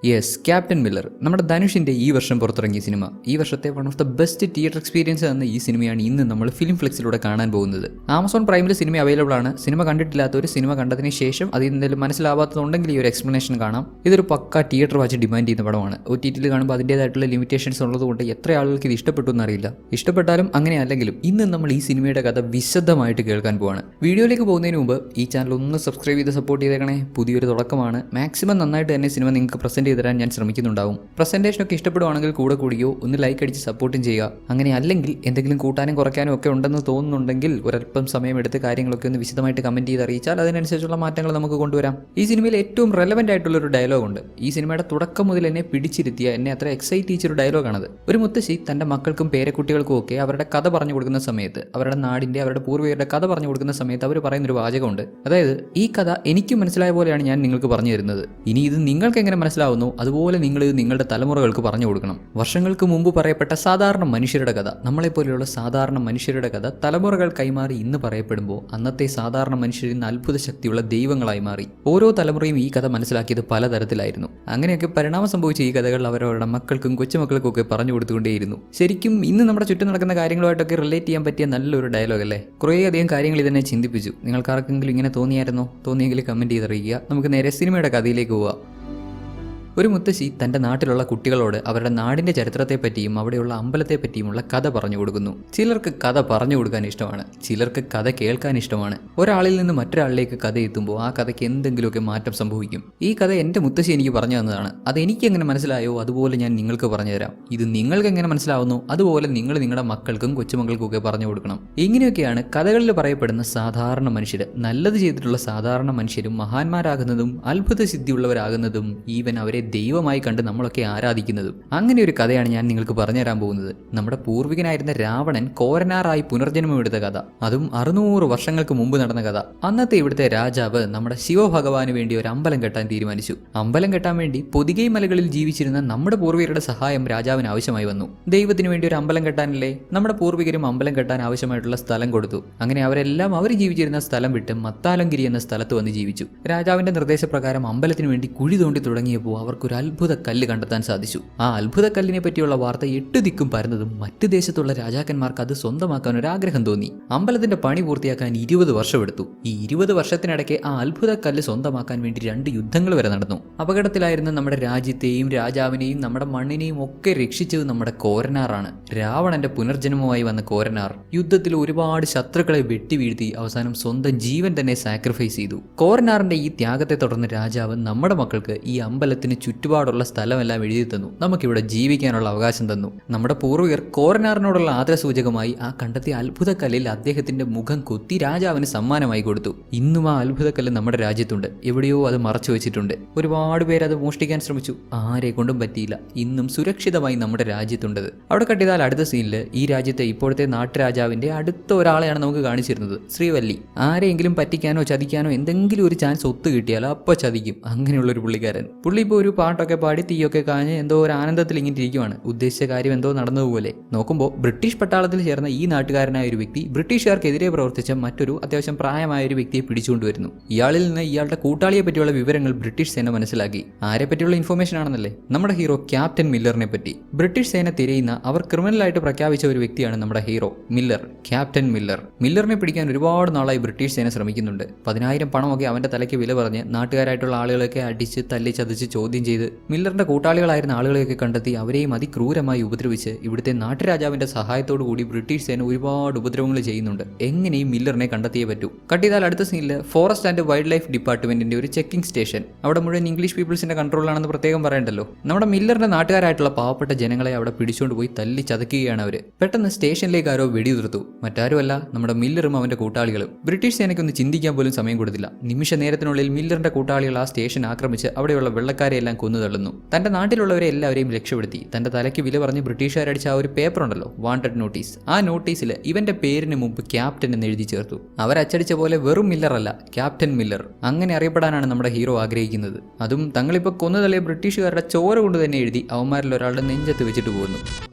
Yes, captain Miller നമ്മുടെ ധനുഷിൻ്റെ ഈ വർഷം പുറത്തിറങ്ങിയ സിനിമ. ഈ വർഷത്തെ one of the best theatre experience എന്ന ഈ സിനിമയാണ് ഇന്ന് നമ്മൾ ഫിലിം ഫ്ലെക്സിലൂടെ കാണാൻ പോകുന്നത്. ആമസോൺ പ്രൈമിൽ സിനിമ അവൈലബിൾ ആണ്. സിനിമ കണ്ടിട്ടില്ലാത്തവർ സിനിമ കണ്ടതിന് ശേഷം അതിൽ എന്തെങ്കിലും മനസ്സിലാവാത്തതുണ്ടെങ്കിൽ ഈ ഒരു എക്സ്പ്ലനേഷൻ കാണാം. ഇതൊരു പക്ക തിയേറ്റർ വാച്ച് ഡിമാൻഡ് ചെയ്യുന്ന പടമാണ്. OTT കാണുമ്പോൾ അതിൻ്റേതായിട്ടുള്ള ലിമിറ്റേഷൻസ് ഉള്ളതുകൊണ്ട് എത്ര ആളുകൾക്ക് ഇത് ഇഷ്ടപ്പെട്ടു എന്നറിയില്ല. ഇഷ്ടപ്പെട്ടാലും അങ്ങനെ അല്ലെങ്കിലും ഇന്ന് നമ്മൾ ഈ സിനിമയുടെ കഥ വിശദമായിട്ട് കേൾക്കാൻ പോവാണ്. വീഡിയോയിലേക്ക് പോകുന്നതിന് മുമ്പ് ഈ ചാനൽ ഒന്ന് സബ്സ്ക്രൈബ് ചെയ്ത് സപ്പോർട്ട് ചെയ്തേക്കണേ. പുതിയൊരു തുടക്കമാണ്. മാക്സിമം നന്നായിട്ട് തന്നെ സിനിമ നിങ്ങൾക്ക് പ്രസന്റ് ചെയ്ത് തരാൻ ഞാൻ ശ്രമിക്കുന്നുണ്ടാവും. പ്രസന്റേഷനൊക്കെ ഇഷ്ടപ്പെടുവാണെങ്കിൽ കൂടെ കൂടിയോ ഒന്ന് ലൈക്ക് അടിച്ച് സപ്പോർട്ടും ചെയ്യുക. അങ്ങനെ അല്ലെങ്കിൽ എന്തെങ്കിലും കൂട്ടാനും കുറയ്ക്കാനും ഒക്കെ ഉണ്ടെന്ന് തോന്നുന്നുണ്ടെങ്കിൽ ഒരല്പം സമയമെടുത്ത് കാര്യങ്ങളൊക്കെ ഒന്ന് വിശദമായിട്ട് കമന്റ് ചെയ്ത് അറിയിച്ചാൽ അതിനനുസരിച്ചുള്ള മാറ്റങ്ങൾ നമുക്ക് കൊണ്ടുവരാം. ഈ സിനിമയിൽ ഏറ്റവും റെലവെന്റ് ആയിട്ടുള്ള ഒരു ഡയലോഗ് ഉണ്ട്. ഈ സിനിമയുടെ തുടക്കം മുതൽ എന്നെ പിടിച്ചിരുത്തിയ, എന്നെ അത്ര എക്സൈറ്റ് ചെയ്തൊരു ഡയലോഗാണത്. ഒരു മുത്തശ്ശി തന്റെ മക്കൾക്കും പേരക്കുട്ടികൾക്കും ഒക്കെ അവരുടെ കഥ പറഞ്ഞു കൊടുക്കുന്ന സമയത്ത്, അവരുടെ നാടിന്റെ അവരുടെ പൂർവികരുടെ കഥ പറഞ്ഞു കൊടുക്കുന്ന സമയത്ത് അവർ പറയുന്നൊരു വാചകമുണ്ട്. അതായത്, ഈ കഥ എനിക്കും മനസ്സിലായ പോലെയാണ് ഞാൻ നിങ്ങൾക്ക് പറഞ്ഞു തരുന്നത്. ഇനി ഇത് നിങ്ങൾക്ക് എങ്ങനെ മനസ്സിലാവുന്നു അതുപോലെ നിങ്ങൾ ഇത് നിങ്ങളുടെ തലമുറകൾക്ക് പറഞ്ഞു കൊടുക്കണം. വർഷങ്ങൾക്ക് മുമ്പ് പറയപ്പെട്ട സാധാരണ മനുഷ്യരുടെ കഥ, നമ്മളെപ്പോലെയുള്ള സാധാരണ മനുഷ്യരുടെ കഥ തലമുറകൾ കൈമാറി ഇന്ന് പറയപ്പെടുമ്പോൾ അന്നത്തെ സാധാരണ മനുഷ്യരിൽ നിന്ന് അത്ഭുത ശക്തിയുള്ള ദൈവങ്ങളായി മാറി. ഓരോ തലമുറയും ഈ കഥ മനസ്സിലാക്കിയത് പലതരത്തിലായിരുന്നു. അങ്ങനെയൊക്കെ പരിണാമം സംഭവിച്ച ഈ കഥകൾ അവരവരുടെ മക്കൾക്കും കൊച്ചുമക്കൾക്കും ഒക്കെ പറഞ്ഞു കൊടുത്തുകൊണ്ടേയിരുന്നു. ശരിക്കും ഇന്ന് നമ്മുടെ ചുറ്റും നടക്കുന്ന കാര്യങ്ങളുമായിട്ടൊക്കെ റിലേറ്റ് ചെയ്യാൻ പറ്റിയ നല്ലൊരു ഡയലോഗ് അല്ലേ? കുറേയധികം കാര്യങ്ങൾ ഇതെന്നെ ചിന്തിപ്പിച്ചു. നിങ്ങൾക്ക് ആർക്കെങ്കിലും ഇങ്ങനെ തോന്നിയായിരുന്നോ? തോന്നിയെങ്കിൽ കമന്റ് ചെയ്തറിയിക്കുക. നമുക്ക് നേരെ സിനിമയുടെ കഥയിലേക്ക് പോവാം. ഒരു മുത്തശ്ശി തൻ്റെ നാട്ടിലുള്ള കുട്ടികളോട് അവരുടെ നാടിൻ്റെ ചരിത്രത്തെപ്പറ്റിയും അവിടെയുള്ള അമ്പലത്തെപ്പറ്റിയുമുള്ള കഥ പറഞ്ഞു കൊടുക്കുന്നു. ചിലർക്ക് കഥ പറഞ്ഞു കൊടുക്കാൻ ഇഷ്ടമാണ്, ചിലർക്ക് കഥ കേൾക്കാൻ ഇഷ്ടമാണ്. ഒരാളിൽ നിന്ന് മറ്റൊരാളിലേക്ക് കഥ എത്തുമ്പോൾ ആ കഥയ്ക്ക് എന്തെങ്കിലുമൊക്കെ മാറ്റം സംഭവിക്കും. ഈ കഥ എൻ്റെ മുത്തശ്ശി എനിക്ക് പറഞ്ഞു തന്നതാണ്. അത് എനിക്ക് എങ്ങനെ മനസ്സിലായോ അതുപോലെ ഞാൻ നിങ്ങൾക്ക് പറഞ്ഞു തരാം. ഇത് നിങ്ങൾക്ക് എങ്ങനെ മനസ്സിലാവുന്നു അതുപോലെ നിങ്ങൾ നിങ്ങളുടെ മക്കൾക്കും കൊച്ചുമക്കൾക്കും ഒക്കെ പറഞ്ഞു കൊടുക്കണം. ഇങ്ങനെയൊക്കെയാണ് കഥകളിൽ പറയപ്പെടുന്ന സാധാരണ മനുഷ്യർ, നല്ലത് ചെയ്തിട്ടുള്ള സാധാരണ മനുഷ്യരും മഹാന്മാരാകുന്നതും അത്ഭുത സിദ്ധിയുള്ളവരാകുന്നതും ഈവൻ അവരെ ദൈവമായി കണ്ട് നമ്മളൊക്കെ ആരാധിക്കുന്നതും. അങ്ങനെ ഒരു കഥയാണ് ഞാൻ നിങ്ങൾക്ക് പറഞ്ഞു തരാൻ പോകുന്നത്. നമ്മുടെ പൂർവികനായിരുന്ന രാവണൻ കോരനാറായി പുനർജന്മം എടുത്ത കഥ, അതും 600 വർഷങ്ങൾക്ക് മുമ്പ് നടന്ന കഥ. അന്നത്തെ ഇവിടുത്തെ രാജാവ് നമ്മുടെ ശിവഭഗവാന് വേണ്ടി ഒരു അമ്പലം കെട്ടാൻ തീരുമാനിച്ചു. അമ്പലം കെട്ടാൻ വേണ്ടി പൊതികൈ മലകളിൽ ജീവിച്ചിരുന്ന നമ്മുടെ പൂർവികരുടെ സഹായം രാജാവിന് ആവശ്യമായി വന്നു. ദൈവത്തിന് വേണ്ടി ഒരു അമ്പലം കെട്ടാനല്ലേ? നമ്മുടെ പൂർവികരും അമ്പലം കെട്ടാൻ ആവശ്യമായിട്ടുള്ള സ്ഥലം കൊടുത്തു. അങ്ങനെ അവരെല്ലാം അവർ ജീവിച്ചിരുന്ന സ്ഥലം വിട്ട് മത്താലങ്കിരി എന്ന സ്ഥലത്ത് വന്ന് ജീവിച്ചു. രാജാവിന്റെ നിർദ്ദേശപ്രകാരം അമ്പലത്തിന് വേണ്ടി കുഴി തോണ്ടി തുടങ്ങിയപ്പോൾ അവർക്കൊരു അത്ഭുത കല്ല് കണ്ടെത്താൻ സാധിച്ചു. ആ അത്ഭുത കല്ലിനെ പറ്റിയുള്ള വാർത്ത 8 ദിക്കും പരന്നതും മറ്റു ദേശത്തുള്ള രാജാക്കന്മാർക്ക് അത് സ്വന്തമാക്കാൻ ഒരു ആഗ്രഹം തോന്നി. അമ്പലത്തിന്റെ പണി പൂർത്തിയാക്കാൻ 20 വർഷമെടുത്തു. ഈ 20 വർഷത്തിനിടയ്ക്ക് ആ അത്ഭുത കല്ല് സ്വന്തമാക്കാൻ വേണ്ടി 2 യുദ്ധങ്ങൾ വരെ നടന്നു. അപകടത്തിലായിരുന്ന നമ്മുടെ രാജ്യത്തെയും രാജാവിനെയും നമ്മുടെ മണ്ണിനെയും ഒക്കെ രക്ഷിച്ചത് നമ്മുടെ കോരനാറാണ്. രാവണന്റെ പുനർജന്മമായി വന്ന കോരനാർ യുദ്ധത്തിൽ ഒരുപാട് ശത്രുക്കളെ വെട്ടിവീഴ്ത്തി അവസാനം സ്വന്തം ജീവൻ തന്നെ സാക്രിഫൈസ് ചെയ്തു. കോരനാറിന്റെ ഈ ത്യാഗത്തെ തുടർന്ന് രാജാവ് നമ്മുടെ മക്കൾക്ക് ഈ അമ്പലത്തിന് ചുറ്റുപാടുള്ള സ്ഥലമെല്ലാം എഴുതി തന്നു. നമുക്കിവിടെ ജീവിക്കാനുള്ള അവകാശം തന്നു. നമ്മുടെ പൂർവികർ കോരനാറിനോടുള്ള ആദരസൂചകമായി ആ കണ്ടെത്തിയ അത്ഭുതക്കല്ലിൽ അദ്ദേഹത്തിന്റെ മുഖം കൊത്തി രാജാവിന് സമ്മാനമായി കൊടുത്തു. ഇന്നും ആ അത്ഭുതക്കല്ല് നമ്മുടെ രാജ്യത്തുണ്ട്. എവിടെയോ അത് മറച്ചു വെച്ചിട്ടുണ്ട്. ഒരുപാട് പേര് അത് മോഷ്ടിക്കാൻ ശ്രമിച്ചു, ആരെ കൊണ്ടും പറ്റിയില്ല. ഇന്നും സുരക്ഷിതമായി നമ്മുടെ രാജ്യത്തുണ്ടത്. അവിടെ കട്ടിയതാൽ അടുത്ത സീനിൽ ഈ രാജ്യത്തെ ഇപ്പോഴത്തെ നാട്ടുരാജാവിന്റെ അടുത്ത ഒരാളെയാണ് നമുക്ക് കാണിച്ചിരുന്നത്, ശ്രീവല്ലി. ആരെങ്കിലും പറ്റിക്കാനോ ചതിക്കാനോ എന്തെങ്കിലും ഒരു ചാൻസ് ഒത്തു കിട്ടിയാലോ അപ്പൊ ചതിക്കും. അങ്ങനെയുള്ളൊരു പുള്ളിക്കാരൻ. പുള്ളി ഇപ്പോൾ ഒരു പാട്ടൊക്കെ പാടി തീയൊക്കെ കാഞ്ഞ് എന്തോ ഒരു ആനന്ദത്തിൽ ഇങ്ങനെ ഇരിക്കുവാണ്. ഉദ്ദേശിച്ച കാര്യം എന്തോ നടന്നതുപോലെ. നോക്കുമ്പോൾ ബ്രിട്ടീഷ് പട്ടാളത്തിൽ ചേർന്ന ഈ നാട്ടുകാരനായ ഒരു വ്യക്തി ബ്രിട്ടീഷുകാർക്കെതിരെ പ്രവർത്തിച്ച മറ്റൊരു അത്യാവശ്യം പ്രായമായ ഒരു വ്യക്തിയെ പിടിച്ചുകൊണ്ടുവരുന്നു. ഇയാളിൽ നിന്ന് ഇയാളുടെ കൂട്ടാളിയെ പറ്റിയുള്ള വിവരങ്ങൾ ബ്രിട്ടീഷ് സേന മനസ്സിലാക്കി. ആരെ പറ്റിയുള്ള ഇൻഫർമേഷൻ ആണെന്നല്ലേ? നമ്മുടെ ഹീറോ ക്യാപ്റ്റൻ മില്ലറിനെ പറ്റി. ബ്രിട്ടീഷ് സേന തിരയുന്ന, അവർ ക്രിമിനലായിട്ട് പ്രഖ്യാപിച്ച ഒരു വ്യക്തിയാണ് നമ്മുടെ ഹീറോ മില്ലർ, ക്യാപ്റ്റൻ മില്ലർ. മില്ലറിനെ പിടിക്കാൻ ഒരുപാട് നാളായി ബ്രിട്ടീഷ് സേന ശ്രമിക്കുന്നുണ്ട്. 10,000 പണമൊക്കെ അവന്റെ തലയ്ക്ക് വില പറഞ്ഞ് നാട്ടുകാരായിട്ടുള്ള ആളുകളൊക്കെ അടിച്ച് തല്ലി ചതച്ച് ചോദ്യം ചെയ്ത് മില്ലറിന്റെ കൂട്ടാളികളായിരുന്ന ആളുകളെയൊക്കെ കണ്ടെത്തി അവരെയും അതിക്രൂരമായി ഉപദ്രവിച്ച് ഇവിടുത്തെ നാട്ടുരാജാവിന്റെ സഹായത്തോടു കൂടി ബ്രിട്ടീഷ് സേന ഒരുപാട് ഉപദ്രവങ്ങൾ ചെയ്യുന്നുണ്ട്. എങ്ങനെയും മില്ലറിനെ കണ്ടെത്തിയേ പറ്റൂ. കട്ടിയതാൽ അടുത്ത സീനിൽ ഫോറസ്റ്റ് ആൻഡ് വൈൽഡ് ലൈഫ് ഡിപ്പാർട്ട്മെന്റിന്റെ ഒരു ചെക്കിംഗ് സ്റ്റേഷൻ. അവിടെ മുഴുവൻ ഇംഗ്ലീഷ് പീപ്പിൾസിന്റെ കൺട്രോളിലാണെന്ന് പ്രത്യേകം പറയണ്ടല്ലോ. നമ്മുടെ മില്ലറിന്റെ നാട്ടുകാരായിട്ടുള്ള പാവപ്പെട്ട ജനങ്ങളെ അവിടെ പിടിച്ചുകൊണ്ട് പോയി തല്ലി ചതക്കുകയാണ് അവര്. പെട്ടെന്ന് സ്റ്റേഷനിലേക്ക് ആരോ വെടിയുതിർത്തു. മറ്റാരുമല്ല, നമ്മുടെ മില്ലറും അവന്റെ കൂട്ടാളികളും. ബ്രിട്ടീഷ് സേനയ്ക്കൊന്ന് ചിന്തിക്കാൻ പോലും സമയം കൊടുത്തില്ല. നിമിഷ നേരത്തിനുള്ളിൽ മില്ലറിന്റെ കൂട്ടാളികൾ ആ സ്റ്റേഷൻ ആക്രമിച്ച് അവിടെയുള്ള വെള്ളക്കാരെയെല്ലാം കൊന്നു തള്ളുന്നു. തന്റെ നാട്ടിലുള്ളവരെ എല്ലാവരെയും രക്ഷപ്പെടുത്തി. തന്റെ തലയ്ക്ക് വില പറഞ്ഞ് ബ്രിട്ടീഷുകാരടിച്ച ആ ഒരു പേപ്പർ ഉണ്ടല്ലോ, വാണ്ടഡ് നോട്ടീസ്, ആ നോട്ടീസിൽ ഇവന്റെ പേരിന് മുമ്പ് ക്യാപ്റ്റൻ എന്ന് എഴുതി ചേർത്തു. അവരച്ചടിച്ച പോലെ വെറും മില്ലർ അല്ല, ക്യാപ്റ്റൻ മില്ലർ. അങ്ങനെ അറിയപ്പെടാനാണ് നമ്മുടെ ഹീറോ ആഗ്രഹിക്കുന്നത്. അതും തങ്ങളിപ്പോൾ കൊന്നു തള്ളിയ ബ്രിട്ടീഷുകാരുടെ ചോര കൊണ്ട് തന്നെ എഴുതി അവന്മാരിൽ ഒരാളുടെ നെഞ്ചത്ത് വെച്ചിട്ട് പോകുന്നു.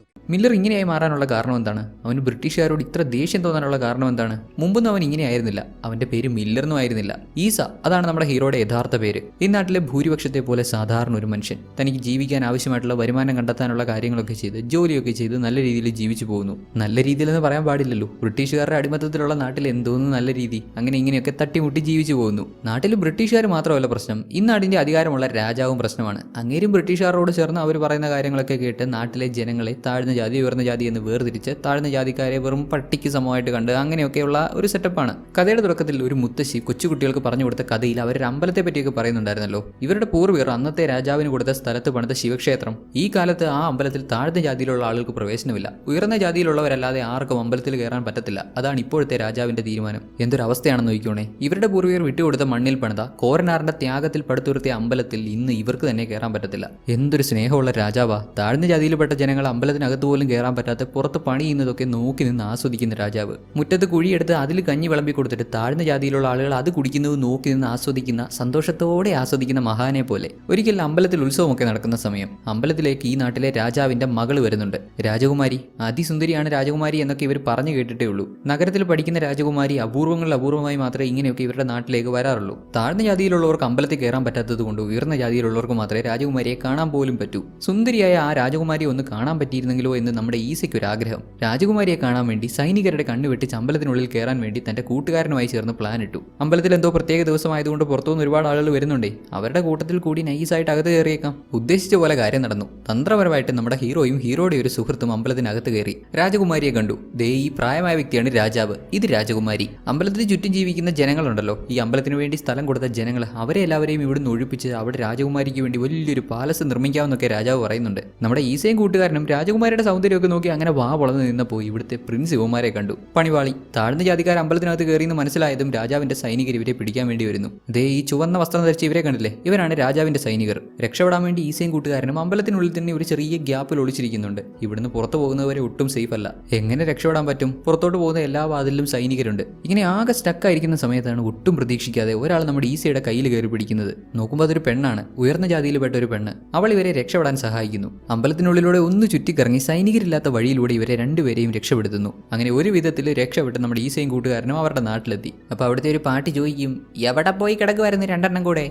മില്ലർ ഇങ്ങനെയായി മാറാനുള്ള കാരണം എന്താണ്? അവന് ബ്രിട്ടീഷുകാരോട് ഇത്ര ദേഷ്യം തോന്നാനുള്ള കാരണം എന്താണ്? മുമ്പൊന്നും അവൻ ഇങ്ങനെ ആയിരുന്നില്ല. അവന്റെ പേര് മില്ലറൊന്നും ആയിരുന്നില്ല, ഈസ. അതാണ് നമ്മുടെ ഹീറോയുടെ യഥാർത്ഥ പേര്. ഈ നാട്ടിലെ ഭൂരിപക്ഷത്തെ പോലെ സാധാരണ ഒരു മനുഷ്യൻ തനിക്ക് ജീവിക്കാൻ ആവശ്യമായിട്ടുള്ള വരുമാനം കണ്ടെത്താനുള്ള കാര്യങ്ങളൊക്കെ ചെയ്ത് ജോലിയൊക്കെ ചെയ്ത് നല്ല രീതിയിൽ ജീവിച്ചു പോകുന്നു. നല്ല രീതിയിലെന്ന് പറയാൻ പാടില്ലല്ലോ, ബ്രിട്ടീഷുകാരുടെ അടിമത്തത്തിലുള്ള നാട്ടിൽ എന്തോന്ന് നല്ല രീതി, അങ്ങനെ ഇങ്ങനെയൊക്കെ തട്ടിമുട്ടി ജീവിച്ചു പോകുന്നു. നാട്ടിൽ ബ്രിട്ടീഷുകാർ മാത്രമല്ല പ്രശ്നം, ഈ നാടിന്റെ അധികാരമുള്ള രാജാവും പ്രശ്നമാണ്. അങ്ങേരും ബ്രിട്ടീഷുകാരോട് ചേർന്ന് അവർ പറയുന്ന കാര്യങ്ങളൊക്കെ കേട്ട് നാട്ടിലെ ജനങ്ങളെ താഴ്ന്ന ജാതി ഉയർന്ന ജാതി എന്ന് വേർതിരിച്ച് താഴ്ന്ന ജാതിക്കാരെ വെറും പട്ടിക്ക് സമമായിട്ട് കണ്ട് അങ്ങനെയൊക്കെയുള്ള ഒരു സെറ്റപ്പാണ്. കഥയുടെ തുടക്കത്തിൽ ഒരു മുത്തശ്ശി കൊച്ചുകുട്ടികൾക്ക് പറഞ്ഞു കൊടുത്ത കഥയിൽ അവരൊരു അമ്പലത്തെ പറ്റിയൊക്കെ പറയുന്നുണ്ടായിരുന്നല്ലോ. ഇവരുടെ പൂർവികർ അന്നത്തെ രാജാവിന് കൊടുത്ത സ്ഥലത്ത് പണിത ശിവക്ഷേത്രം. ഈ കാലത്ത് ആ അമ്പലത്തിൽ താഴ്ന്ന ജാതിയിലുള്ള ആളുകൾക്ക് പ്രവേശനമില്ല. ഉയർന്ന ജാതിയിലുള്ളവരല്ലാതെ ആർക്കും അമ്പലത്തിൽ കയറാൻ പറ്റത്തില്ല. അതാണ് ഇപ്പോഴത്തെ രാജാവിന്റെ തീരുമാനം. എന്തൊരു അവസ്ഥയാണെന്ന് നോക്കിക്കോണേ. ഇവരുടെ പൂർവികർ വിട്ടുകൊടുത്ത മണ്ണിൽ പണിത കോരനാറിന്റെ ത്യാഗത്തിൽ പടുത്തുയർത്തിയ അമ്പലത്തിൽ ഇന്ന് ഇവർക്ക് തന്നെ കയറാൻ പറ്റത്തില്ല. എന്തൊരു സ്നേഹമുള്ള രാജാവാ. താഴ്ന്ന ജാതിയിൽപ്പെട്ട ജനങ്ങൾ അമ്പലത്തിനകത്ത് പോലും കയറാൻ പറ്റാത്ത പുറത്ത് പണി ചെയ്യുന്നതൊക്കെ നോക്കി നിന്ന് ആസ്വദിക്കുന്ന രാജാവ്. മുറ്റത്ത് കുഴിയെടുത്ത് അതിൽ കഞ്ഞി വിളമ്പി കൊടുത്തിട്ട് താഴ്ന്ന ജാതിയിലുള്ള ആളുകൾ അത് കുടിക്കുന്നത് നോക്കി നിന്ന് ആസ്വദിക്കുന്ന, സന്തോഷത്തോടെ ആസ്വദിക്കുന്ന മഹാനെ പോലെ. ഒരിക്കൽ അമ്പലത്തിൽ ഉത്സവമൊക്കെ നടക്കുന്ന സമയം അമ്പലത്തിലേക്ക് ഈ നാട്ടിലെ രാജാവിന്റെ മകൾ വരുന്നുണ്ട്. രാജകുമാരി, അതിസുന്ദരിയാണ് രാജകുമാരി എന്നൊക്കെ ഇവർ പറഞ്ഞു കേട്ടിട്ടേ ഉള്ളൂ. നഗരത്തിൽ പഠിക്കുന്ന രാജകുമാരി അപൂർവങ്ങളിൽ അപൂർവമായി മാത്രമേ ഇങ്ങനെയൊക്കെ ഇവരുടെ നാട്ടിലേക്ക് വരാറുള്ളൂ. താഴ്ന്ന ജാതിയിലുള്ളവർക്ക് അമ്പലത്തിൽ കയറാൻ പറ്റാത്തത് കൊണ്ട് ഉയർന്ന ജാതിയിലുള്ളവർക്ക് മാത്രമേ രാജകുമാരിയെ കാണാൻ പോലും പറ്റൂ. സുന്ദരിയായ ആ രാജകുമാരിയെ ഒന്ന് കാണാൻ പറ്റിയിരുന്നെങ്കിലോ എന്ന് നമ്മുടെ ഈസയ്ക്ക് ഒരു ആഗ്രഹം. രാജകുമാരിയെ കാണാൻ വേണ്ടി സൈനികരുടെ കണ്ണുവെട്ടിച്ച് അമ്പലത്തിനുള്ളിൽ കയറാൻ വേണ്ടി തന്റെ കൂട്ടുകാരനുമായി ചേർന്ന് പ്ലാൻ ഇട്ടു. അമ്പലത്തിൽ എന്തോ പ്രത്യേക ദിവസമായതുകൊണ്ട് പുറത്തുനിന്ന് ഒരുപാട് ആളുകൾ വരുന്നുണ്ടേ, അവരുടെ കൂട്ടത്തിൽ കൂടി നൈസായിട്ട് അകത്ത് കയറിയേക്കാം. ഉദ്ദേശിച്ച പോലെ കാര്യം നടന്നു. തന്ത്രപരമായിട്ട് നമ്മുടെ ഹീറോയും ഹീറോയുടെ ഒരു സുഹൃത്തും അമ്പലത്തിനകത്ത് കയറി. രാജകുമാരിയെ കണ്ടു. ദേ ഈ പ്രായമായ വ്യക്തിയാണ് രാജാവ്, ഇത് രാജകുമാരി. അമ്പലത്തിന് ചുറ്റും ജീവിക്കുന്ന ജനങ്ങളുണ്ടല്ലോ, ഈ അമ്പലത്തിന് വേണ്ടി സ്ഥലം കൊടുത്ത ജനങ്ങൾ, അവരെ എല്ലാവരെയും ഇവിടുന്ന് ഒഴിപ്പിച്ച് അവിടെ രാജകുമാരിക്ക് വേണ്ടി വലിയൊരു പാലസ് നിർമ്മിക്കാമെന്നൊക്കെ രാജാവ് പറയുന്നുണ്ട്. നമ്മുടെ ഈസയും കൂട്ടുകാരനും രാജകുമാരിയുടെ സൗന്ദര്യമൊക്കെ നോക്കി അങ്ങനെ വാ വളർന്ന് നിന്നപ്പോൾ ഇവിടുത്തെ പ്രിൻസ് ഇവന്മാരെ കണ്ടു. പണിവാളി. താഴ്ന്ന ജാതിക്കാർ അമ്പലത്തിനകത്ത് കയറിയെന്ന് മനസ്സിലായതും രാജാവിന്റെ സൈനികർ ഇവരെ പിടിക്കാൻ വേണ്ടി വരുന്നു. ദേ ഈ ചുവന്ന വസ്ത്രം ധരിച്ച് ഇവരെ കണ്ടില്ലേ, ഇവരാണ് രാജാവിന്റെ സൈനികർ. രക്ഷപ്പെടാൻ വേണ്ടി ഈസയും കൂട്ടുകാരനും അമ്പലത്തിനുള്ളിൽ തന്നെ ഒരു ചെറിയ ഗ്യാപ്പിൽ ഒളിച്ചിരിക്കുന്നുണ്ട്. ഇവിടുന്ന് പുറത്തു പോകുന്നവരെ ഒട്ടും സേഫ് അല്ല. എങ്ങനെ രക്ഷപ്പെടാൻ പറ്റും? പുറത്തോട്ട് പോകുന്ന എല്ലാ വാതിലും സൈനികരുണ്ട്. ഇങ്ങനെ ആകെ സ്റ്റക്കായിരിക്കുന്ന സമയത്താണ് ഒട്ടും പ്രതീക്ഷിക്കാതെ ഒരാൾ നമ്മുടെ ഈസയുടെ കയ്യിൽ കയറി പിടിക്കുന്നത്. നോക്കുമ്പോൾ അതൊരു പെണ്ണാണ്, ഉയർന്ന ജാതിയിൽപ്പെട്ട ഒരു പെണ്ണ്. അവൾ ഇവരെ രക്ഷപ്പെടാൻ സഹായിക്കുന്നു. അമ്പലത്തിനുള്ളിലൂടെ ഒന്ന് ചുറ്റിക്കറങ്ങി സൈനികരില്ലാത്ത വഴിയിലൂടെ ഇവരെ രണ്ടുപേരെയും രക്ഷപ്പെടുത്തുന്നു. അങ്ങനെ ഒരു വിധത്തിൽ രക്ഷപ്പെട്ട് നമ്മുടെ ഈസയും കൂട്ടുകാരനും അവരുടെ നാട്ടിലെത്തി. അപ്പൊ അവിടുത്തെ ഒരു പാട്ടി ചോദിക്കും, എവിടെ പോയി കിടക്കുമായിരുന്നു രണ്ടെണ്ണം കൂടെ?